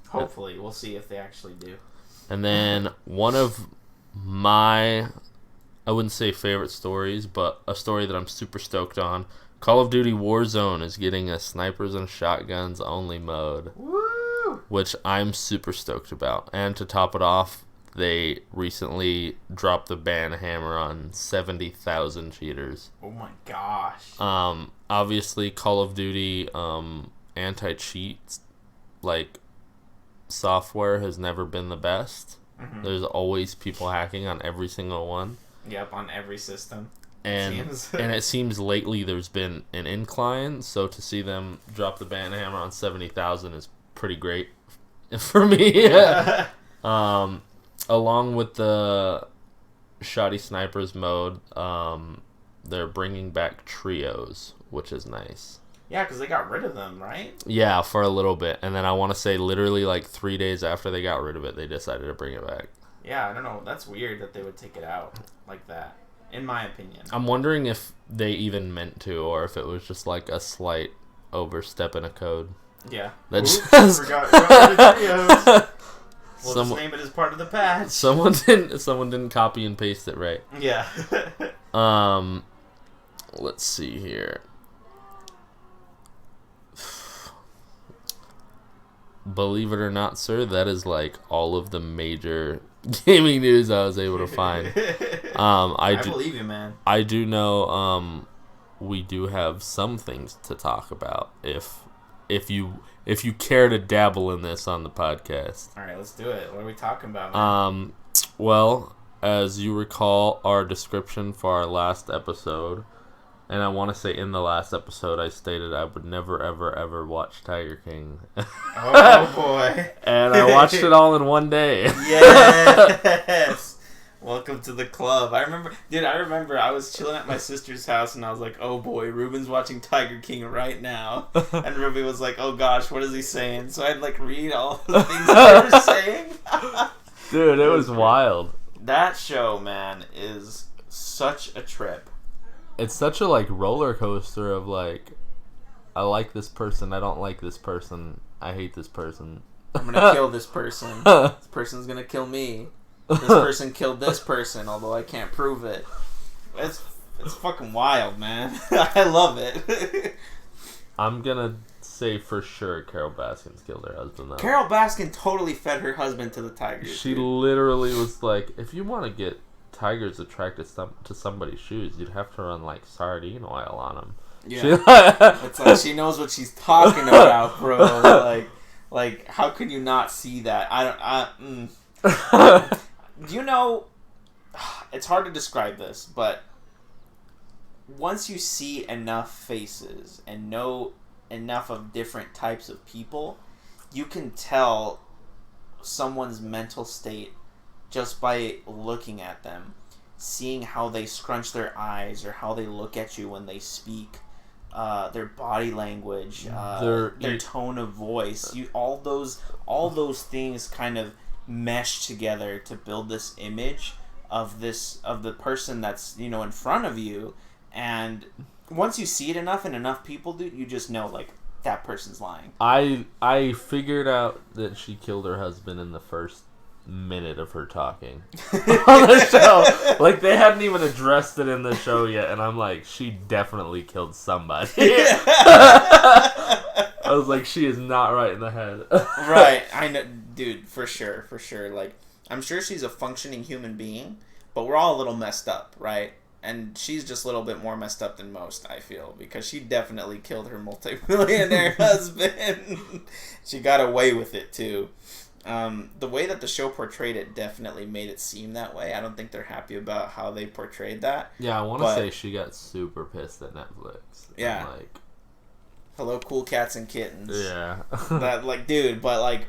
Hopefully. We'll see if they actually do. And then one of my, I wouldn't say favorite stories, but a story that I'm super stoked on. Call of Duty Warzone is getting a snipers and shotguns only mode. Woo! Which I'm super stoked about. And to top it off, they recently dropped the ban hammer on 70,000 cheaters. Oh my gosh. Obviously Call of Duty anti-cheat like software has never been the best. Mm-hmm. There's always people hacking on every single one. Yep, on every system. And it seems lately there's been an incline, so to see them drop the ban hammer on 70,000 is pretty great for me. Along with the shoddy snipers mode, they're bringing back trios, which is nice. Yeah, because they got rid of them, right? Yeah, for a little bit. And then I want to say literally like 3 days after they got rid of it, they decided to bring it back. Yeah, I don't know. That's weird that they would take it out like that, in my opinion. I'm wondering if they even meant to, or if it was just like a slight overstep in a code. Yeah. That Oops, just... forgot the trios. We'll just name it as part of the patch. Someone didn't copy and paste it right. Yeah. Let's see here. Believe it or not, sir, that is like all of the major gaming news I was able to find. I believe you, man. I do know we do have some things to talk about if you care to dabble in this on the podcast. All right, let's do it. What are we talking about, man? Well, as you recall our description for our last episode, and I want to say in the last episode I stated I would never, ever, ever watch Tiger King. Oh, boy. And I watched it all in one day. Yes. Welcome to the club. I remember I was chilling at my sister's house and I was like, oh boy, Ruben's watching Tiger King right now. And Ruben was like, oh gosh, what is he saying? So I'd like read all the things they were saying. Dude, it was wild. That show, man, is such a trip. It's such a like roller coaster of like, I like this person, I don't like this person, I hate this person. I'm gonna kill this person. This person's gonna kill me. This person killed this person, although I can't prove it. It's fucking wild, man. I love it. I'm gonna say for sure Carol Baskin's killed her husband, though. Carol Baskin totally fed her husband to the tigers. She literally was like, if you want to get tigers attracted to somebody's shoes, you'd have to run like sardine oil on them. Yeah. It's like she knows what she's talking about, bro. Like how can you not see that? You know, it's hard to describe this, but once you see enough faces and know enough of different types of people, you can tell someone's mental state just by looking at them, seeing how they scrunch their eyes or how they look at you when they speak, their body language, their tone of voice. All those things kind of mesh together to build this image of the person that's in front of you. And once you see it enough and enough people do, you just know like that person's lying. I figured out that she killed her husband in the first minute of her talking on the show. Like they hadn't even addressed it in the show yet, and I'm like, she definitely killed somebody. I was like, she is not right in the head. Right, I know, dude, for sure. Like, I'm sure she's a functioning human being, but we're all a little messed up, right? And she's just a little bit more messed up than most, I feel, because she definitely killed her multi-millionaire husband. She got away with it, too. The way that the show portrayed it definitely made it seem that way. I don't think they're happy about how they portrayed that. Yeah, I want to say she got super pissed at Netflix. Yeah. And, like, hello, cool cats and kittens. Yeah. That, like, dude, but, like,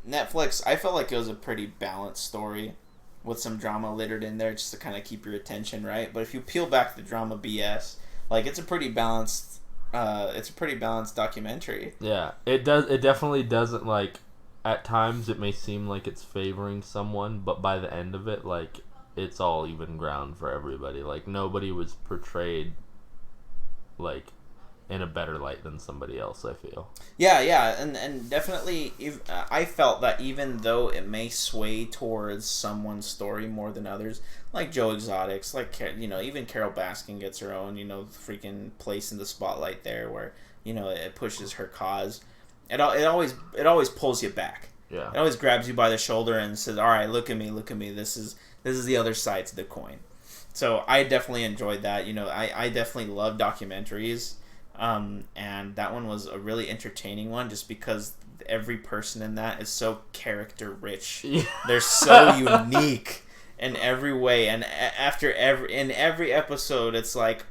Netflix, I felt like it was a pretty balanced story with some drama littered in there just to kind of keep your attention, right? But if you peel back the drama BS, like, it's a pretty balanced documentary. Yeah, it definitely doesn't, like, at times it may seem like it's favoring someone, but by the end of it, like, it's all even ground for everybody. Like, nobody was portrayed, like, in a better light than somebody else, I feel. Yeah, and definitely, I felt that even though it may sway towards someone's story more than others, like Joe Exotic's, like, you know, even Carol Baskin gets her own, you know, freaking place in the spotlight there where, you know, it pushes her cause. It always pulls you back. Yeah. It always grabs you by the shoulder and says, "All right, look at me. This is the other side to the coin." So I definitely enjoyed that. You know, I definitely love documentaries. And that one was a really entertaining one just because every person in that is so character rich. Yeah. They're so unique in every way, and in every episode it's like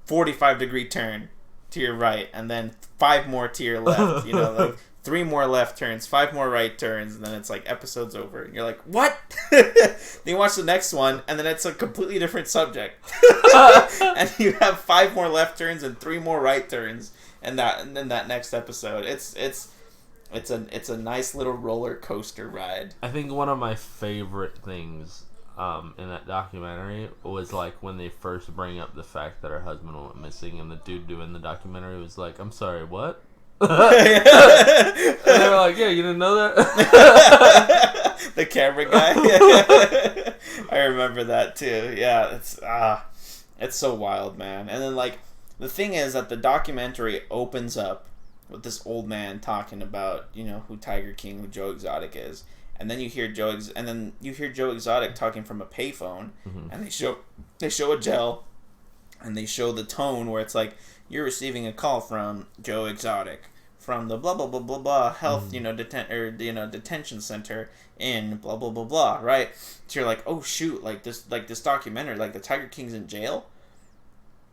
45-degree turn to your right and then 5 more to your left, you know, like 3 more left turns, 5 more right turns, and then it's like episode's over. And you're like, what? Then you watch the next one, and then it's a completely different subject. And you have 5 more left turns and 3 more right turns, and then that next episode. It's a nice little roller coaster ride. I think one of my favorite things in that documentary was like when they first bring up the fact that her husband went missing, and the dude doing the documentary was like, "I'm sorry, what?" And they were like, "Yeah, you didn't know that?" The camera guy. I remember that too. Yeah, it's so wild, man. And then, like, the thing is that the documentary opens up with this old man talking about, you know, who Tiger King, who Joe Exotic is, and then you hear Joe Exotic talking from a payphone, Mm-hmm. and they show a gel, and they show the tone where it's like, you're receiving a call from Joe Exotic from the blah blah blah blah blah health, you know, detention center in blah blah blah blah, right? So you're like, oh shoot, like this documentary, like the Tiger King's in jail.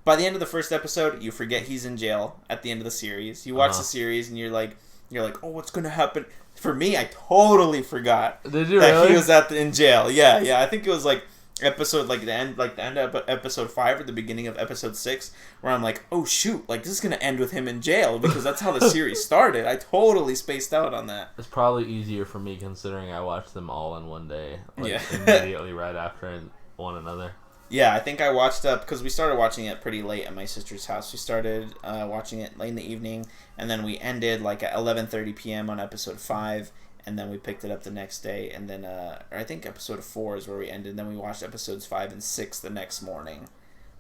By the end of the first episode, you forget he's in jail. At the end of the series, you watch the series and you're like, oh, what's gonna happen? For me, I totally forgot Did you that really? he was in jail. Yeah. I think it was like episode, like the end of episode 5 or the beginning of episode 6, where I'm like, oh shoot, like this is gonna end with him in jail because that's how the series started. I totally spaced out on that. It's probably easier for me considering I watched them all in one day, like, Yeah. immediately right after one another. Yeah, I think I watched up because we started watching it pretty late at my sister's house. We started watching it late in the evening, and then we ended like at 11:30 p.m. on episode 5, and then we picked it up the next day, and then or I think episode 4 is where we ended. Then we watched episodes 5 and 6 the next morning,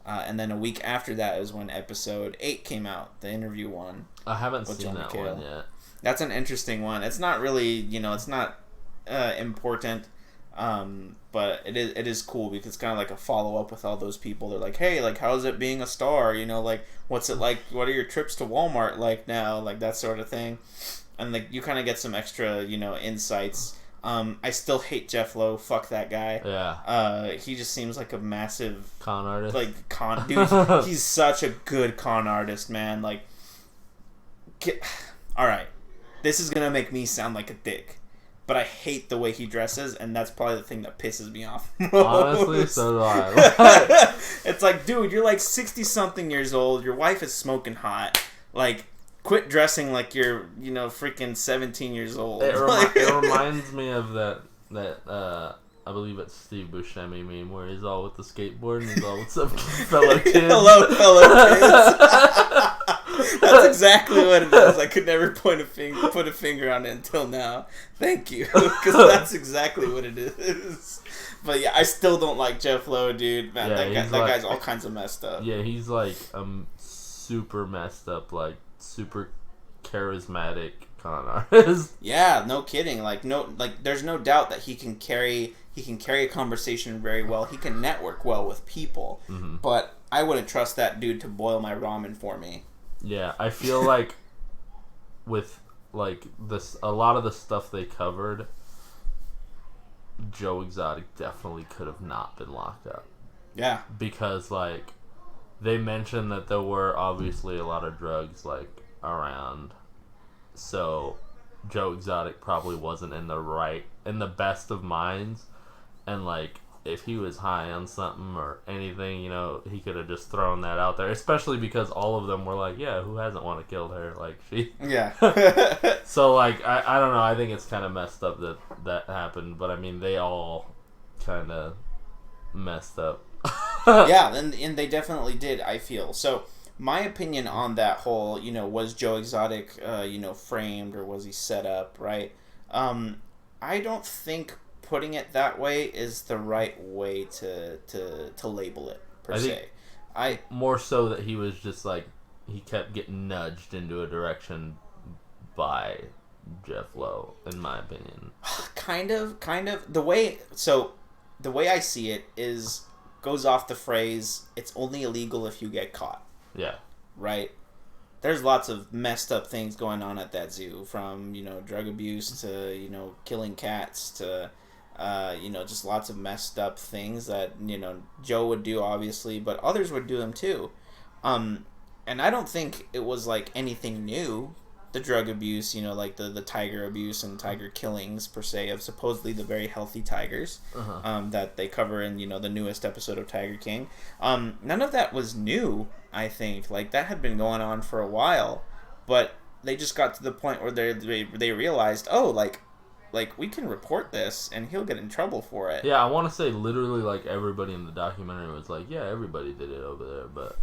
and then a week after that is when episode 8 came out, the interview one. I haven't with seen John that McHale. one yet. That's an interesting one. It's not really, you know, it's not important. But it is cool because it's kind of like a follow-up with all those people. They're like, hey, like, how's it being a star? You know, like, what's it like? What are your trips to Walmart like now? Like, that sort of thing. And, like, you kind of get some extra, you know, insights. I still hate Jeff Lowe. Fuck that guy. Yeah. He just seems like a massive... Con artist. Like, dude, he's such a good con artist, man. Like, alright. This is gonna make me sound like a dick. But I hate the way he dresses, and that's probably the thing that pisses me off most. Honestly, so do I. It's like, dude, you're like 60-something years old. Your wife is smoking hot. Like, quit dressing like you're, you know, freaking 17 years old. It reminds me of that I believe it's Steve Buscemi meme where he's all with the skateboard and he's all, what's up, fellow kids? Hello, fellow kids. That's exactly what it is. I could never put a finger on it until now. Thank you, because that's exactly what it is. But yeah, I still don't like Jeff Lowe, dude. Man, Yeah, that guy's all kinds of messed up. Yeah, he's like super messed up, like super charismatic con artist. Yeah, no kidding. Like there's no doubt that he can carry He can carry a conversation very well. He can network well with people. Mm-hmm. But I wouldn't trust that dude to boil my ramen for me. Yeah, I feel like with like this, a lot of the stuff they covered, Joe Exotic definitely could have not been locked up. Yeah. Because like they mentioned that there were obviously a lot of drugs like around, so Joe Exotic probably wasn't in the best of minds, and like if he was high on something or anything, you know, he could have just thrown that out there, especially because all of them were like, yeah, who hasn't want to kill her, like she. Yeah. So like I don't know, I think it's kind of messed up that happened, but I mean they all kind of messed up. Yeah, and they definitely did, I feel. So my opinion on that whole, you know, was Joe Exotic framed, or was he set up, right? I don't think putting it that way is the right way to label it, per se. More so that he was just like, he kept getting nudged into a direction by Jeff Lowe, in my opinion. Kind of. The way I see it is, goes off the phrase, it's only illegal if you get caught. Yeah. Right? There's lots of messed up things going on at that zoo, from, you know, drug abuse to, you know, killing cats to, just lots of messed up things that, you know, Joe would do, obviously, but others would do them too. And I don't think it was, like, anything new, the drug abuse, you know, like the tiger abuse and tiger killings, per se, of supposedly the very healthy tigers, that they cover in, you know, the newest episode of Tiger King. None of that was new, I think. Like, that had been going on for a while, but they just got to the point where they realized, oh, like we can report this and he'll get in trouble for it. Yeah, I want to say literally like everybody in the documentary was like, yeah, everybody did it over there, but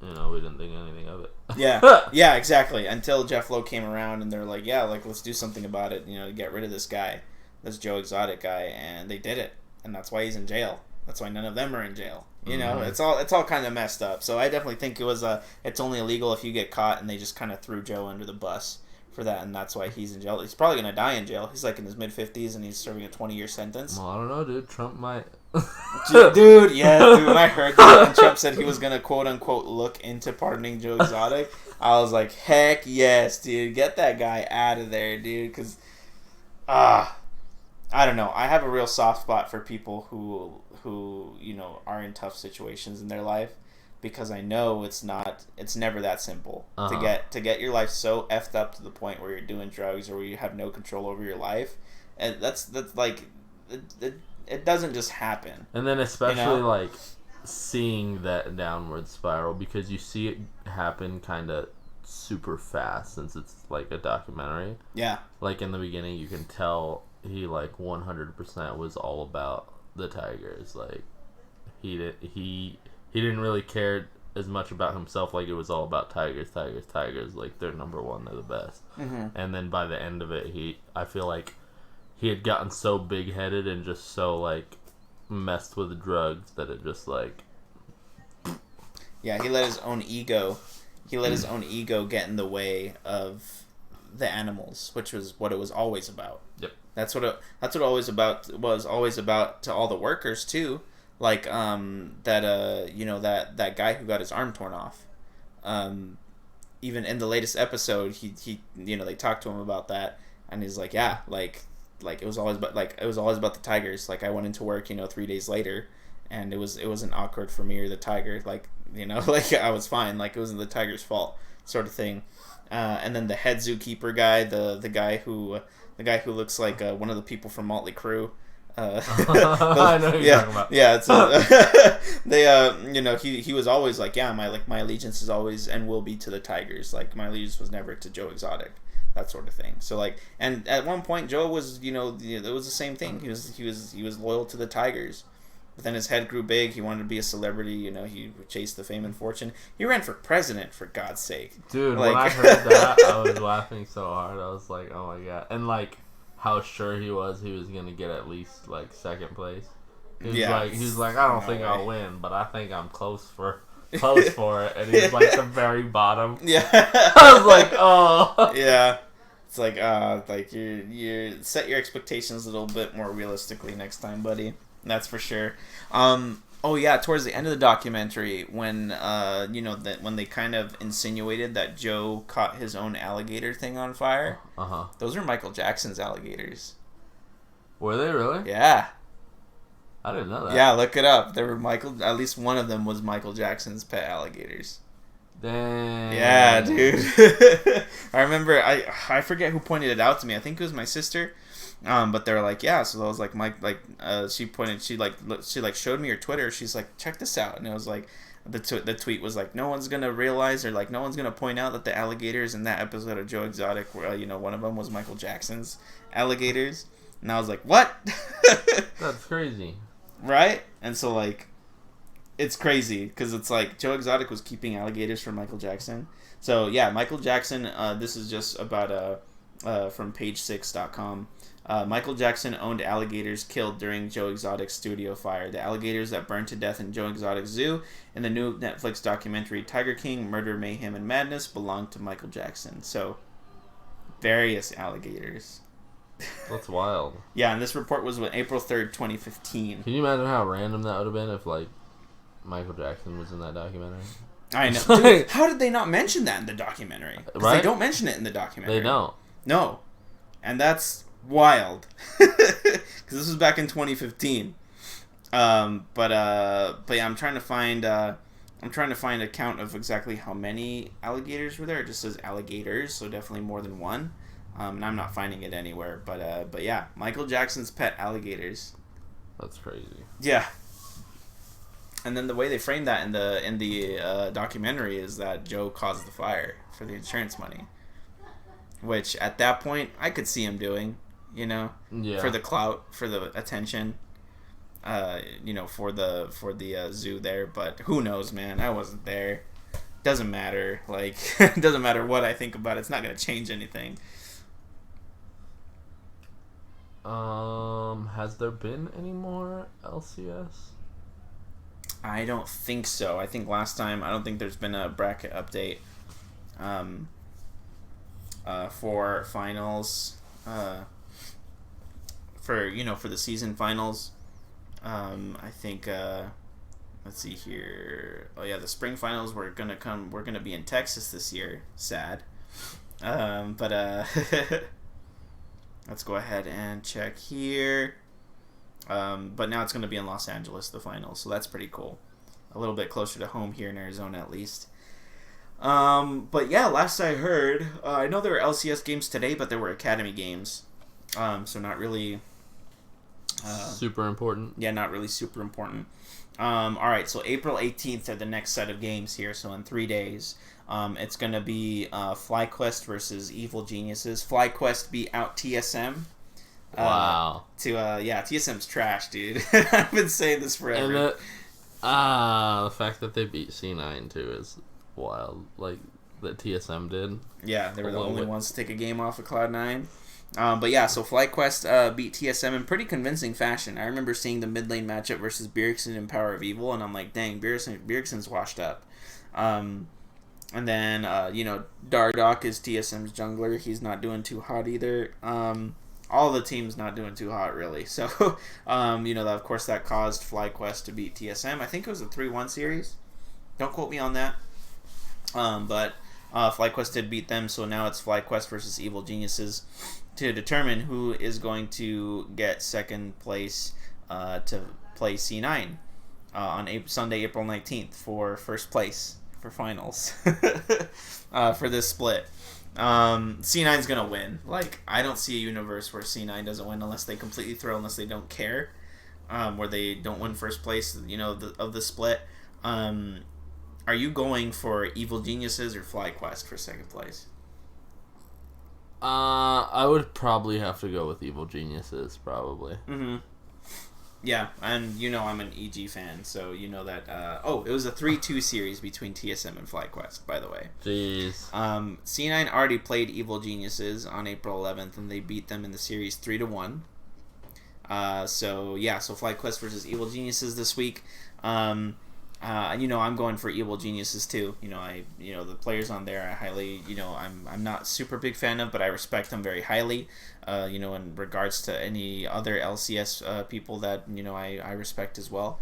you know, we didn't think anything of it. Yeah, exactly. Until Jeff Lowe came around and they're like, yeah, like, let's do something about it, you know, to get rid of this guy, this Joe Exotic guy, and they did it, and that's why he's in jail. That's why none of them are in jail. You know, it's all kind of messed up. So I definitely think it was it's only illegal if you get caught, and they just kind of threw Joe under the bus for that, and that's why he's in jail. He's probably gonna die in jail. He's like in his mid-50s, and he's serving a 20-year sentence. Well, I don't know, dude. Trump might. Dude, when I heard that, and Trump said he was gonna quote unquote look into pardoning Joe Exotic, I was like, heck yes, dude, get that guy out of there, dude, because I don't know. I have a real soft spot for people who you know, are in tough situations in their life, because I know it's never that simple to get your life so effed up to the point where you're doing drugs or where you have no control over your life, and that's like it doesn't just happen. And then especially, you know? like seeing that downward spiral, because you see it happen kind of super fast since it's like a documentary. Yeah. Like in the beginning, you can tell he like 100% was all about the Tigers. Like he didn't really care as much about himself. Like it was all about Tigers. Like they're number one, they're the best. Mm-hmm. And then by the end of it, I feel like he had gotten so big headed and just so like messed with drugs that it just like. Yeah, he let his own ego get in the way of the animals, which was what it was always about. Yep. That's what was always about to all the workers too. Like that guy who got his arm torn off. Even in the latest episode, he they talked to him about that, and he's like, yeah, like it was always about the Tigers. Like I went into work 3 days later, and it wasn't awkward for me or the tiger. Like like I was fine. Like it wasn't the tiger's fault, sort of thing. And then the head zookeeper guy, the guy who looks like one of the people from Motley Crue. I know who you're talking about. Yeah, it's he was always like, yeah, my allegiance is always and will be to the Tigers. Like my allegiance was never to Joe Exotic, that sort of thing. So like, and at one point Joe was it was the same thing. He was loyal to the Tigers. But then his head grew big. He wanted to be a celebrity. He chased the fame and fortune. He ran for president, for God's sake. Dude, when I heard that, I was laughing so hard. I was like, oh my God. And like, how sure he was going to get at least like second place. He was like, I don't think I'll win, but I think I'm close for it. And he's like the very bottom. Yeah. I was like, oh. Yeah. It's like you set your expectations a little bit more realistically next time, buddy. That's for sure. Oh yeah, towards the end of the documentary, when that when they kind of insinuated that Joe caught his own alligator thing on fire. Those are Michael Jackson's alligators. Were they really? Yeah. I didn't know that. Yeah, look it up. There were at least one of them was Michael Jackson's pet alligators. Dang. Yeah, dude. I remember. I forget who pointed it out to me. I think it was my sister. But they were like, yeah. So I was like, she showed me her Twitter. She's like, check this out, and it was like, the tweet was like, no one's gonna realize, or like, no one's gonna point out that the alligators in that episode of Joe Exotic were, one of them was Michael Jackson's alligators, and I was like, what? That's crazy. Right? And so like, it's crazy because it's like Joe Exotic was keeping alligators for Michael Jackson. So yeah, Michael Jackson. This is just about from page6.com. Michael Jackson owned alligators killed during Joe Exotic's studio fire. The alligators that burned to death in Joe Exotic's zoo in the new Netflix documentary Tiger King: Murder, Mayhem, and Madness belonged to Michael Jackson. So, various alligators. That's wild. Yeah, and this report was April 3rd, 2015. Can you imagine how random that would have been if, like, Michael Jackson was in that documentary? I know. Dude, how did they not mention that in the documentary? Right? They don't mention it in the documentary. They don't. No. And that's wild. Because this was back in 2015. But yeah, I'm trying to find a count of exactly how many alligators were there. It just says alligators, so definitely more than one. And I'm not finding it anywhere. But yeah, Michael Jackson's pet alligators. That's crazy. Yeah. And then the way they framed that in the documentary is that Joe caused the fire for the insurance money, which at that point I could see him doing, Yeah. for the clout, for the attention, for the zoo there. But who knows, man? I wasn't there. Doesn't matter. Like, it doesn't matter what I think about it. It's not gonna change anything. Has there been any more LCS? I don't think so. I think last time, I don't think there's been a bracket update for finals, for the season finals. I think, let's see here. Oh yeah, the spring finals we're gonna be in Texas this year. Sad. But let's go ahead and check here. But now it's going to be in Los Angeles, the finals, so that's pretty cool. A little bit closer to home here in Arizona, at least. But yeah, last I heard, I know there were LCS games today, but there were Academy games. So not really... super important? Yeah, not really super important. Alright, so April 18th are the next set of games here, so in 3 days. It's going to be FlyQuest versus Evil Geniuses. FlyQuest beat out TSM. Wow. TSM's trash, dude. I've been saying this forever. And the fact that they beat C9 too is wild. Like, that TSM did. Yeah, they were the only ones to take a game off of Cloud9. But yeah, so FlyQuest beat TSM in pretty convincing fashion. I remember seeing the mid lane matchup versus Bjergsen and Power of Evil, and I'm like, dang, Bjergsen's washed up. And then, Dardoch is TSM's jungler. He's not doing too hot either. All the teams not doing too hot, really. So, of course, that caused FlyQuest to beat TSM. I think it was a 3-1 series. Don't quote me on that. But FlyQuest did beat them, so now it's FlyQuest versus Evil Geniuses to determine who is going to get second place to play C9 on Sunday, April 19th for first place for finals for this split. C9's gonna win. Like, I don't see a universe where C9 doesn't win unless they completely throw, unless they don't care, where they don't win first place, of the split. Are you going for Evil Geniuses or FlyQuest for second place? I would probably have to go with Evil Geniuses, probably. Mm-hmm. Yeah, and I'm an EG fan, so you know that. It was a 3-2 series between TSM and FlyQuest, by the way. Jeez. C9 already played Evil Geniuses on April 11th, and they beat them in the series 3-1. So FlyQuest versus Evil Geniuses this week. I'm going for Evil Geniuses too. The players on there I highly, I'm not super big fan of, but I respect them very highly. In regards to any other LCS people that I respect as well.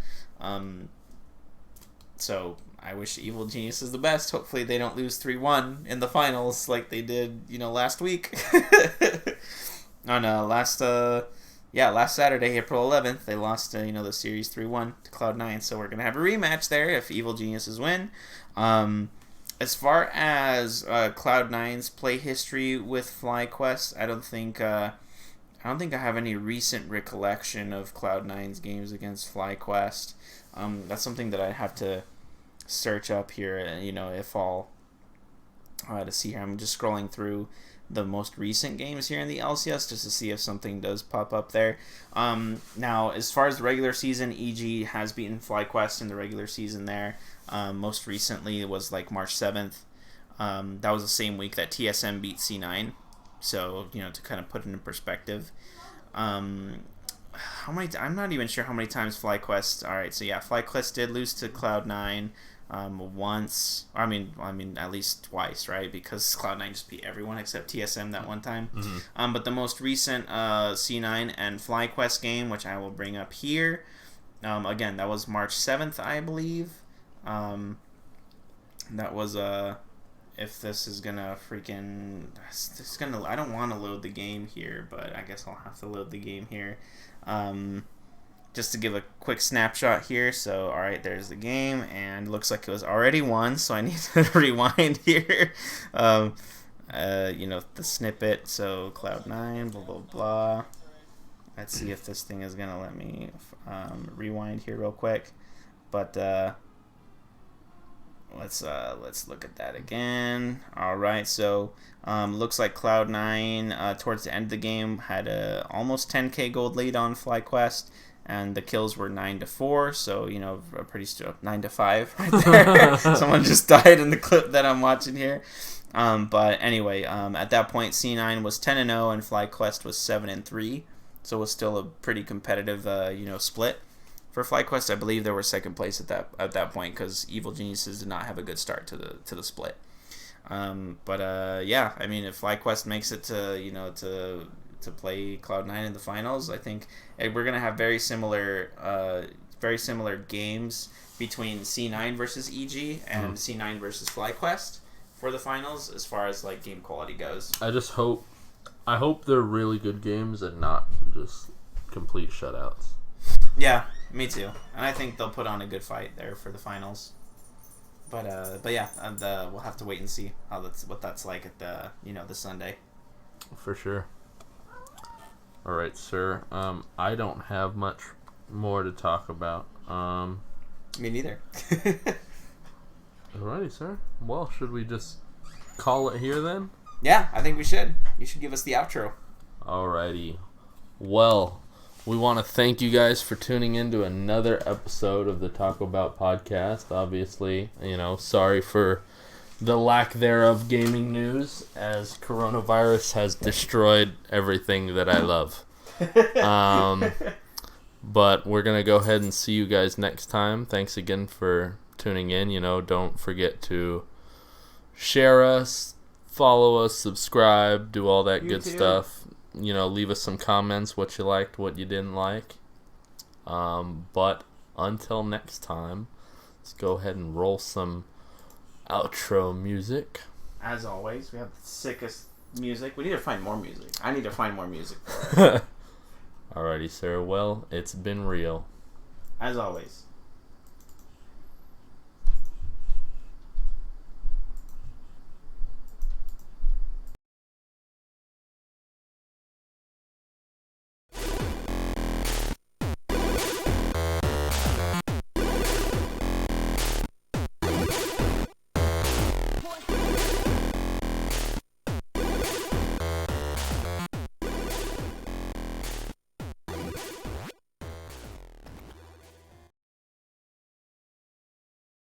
So I wish Evil Geniuses the best. Hopefully they don't lose 3-1 in the finals like they did, last week. Last Saturday, April 11th, they lost, the series 3-1 to Cloud9. So we're going to have a rematch there if Evil Geniuses win. As far as Cloud9's play history with FlyQuest, I don't think I have any recent recollection of Cloud9's games against FlyQuest. That's something that I have to search up here, if all to see here. I'm just scrolling through the most recent games here in the LCS just to see if something does pop up there. Now, as far as the regular season, EG has beaten FlyQuest in the regular season there. Most recently, it was like March 7th. That was the same week that TSM beat C9. So, to kind of put it in perspective. I'm not even sure how many times FlyQuest... Alright, so yeah, FlyQuest did lose to Cloud9 once. I mean, at least twice, right? Because Cloud9 just beat everyone except TSM that one time. Mm-hmm. But the most recent C9 and FlyQuest game, which I will bring up here, again, that was March 7th, I believe. That was... if this is gonna freaking... I don't want to load the game here, but I guess I'll have to load the game here. Just to give a quick snapshot here. So, alright, there's the game, and looks like it was already won, so I need to rewind here. The snippet. So, Cloud9, blah, blah, blah. Let's see if this thing is gonna let me rewind here real quick. But, let's look at that again. Alright, so looks like Cloud9 towards the end of the game had a almost 10k gold lead on FlyQuest, and the kills were 9-4, so a pretty 9-5 right there. Someone just died in the clip that I'm watching here. But anyway, at that point C9 was 10-0 and FlyQuest was 7-3, so it was still a pretty competitive split. For FlyQuest, I believe they were second place at that point because Evil Geniuses did not have a good start to the split. Yeah, I mean, if FlyQuest makes it to play Cloud9 in the finals, I think we're gonna have very similar games between C9 versus EG and C9 versus FlyQuest for the finals as far as like game quality goes. I hope they're really good games and not just complete shutouts. Yeah, me too. And I think they'll put on a good fight there for the finals. But yeah, we'll have to wait and see what that's like at the Sunday. For sure. All right, sir. I don't have much more to talk about. Me neither. Alrighty, sir. Well, should we just call it here then? Yeah, I think we should. You should give us the outro. Alrighty. Well, we want to thank you guys for tuning in to another episode of the Taco Bout podcast. Obviously, sorry for the lack thereof gaming news, as coronavirus has destroyed everything that I love. But we're going to go ahead and see you guys next time. Thanks again for tuning in. Don't forget to share us, follow us, subscribe, do all that good stuff. Leave us some comments, what you liked, what you didn't like. But until next time, let's go ahead and roll some outro music. As always, we have the sickest music. We need to find more music. I need to find more music for it. Alrighty, sir. Well, it's been real. As always.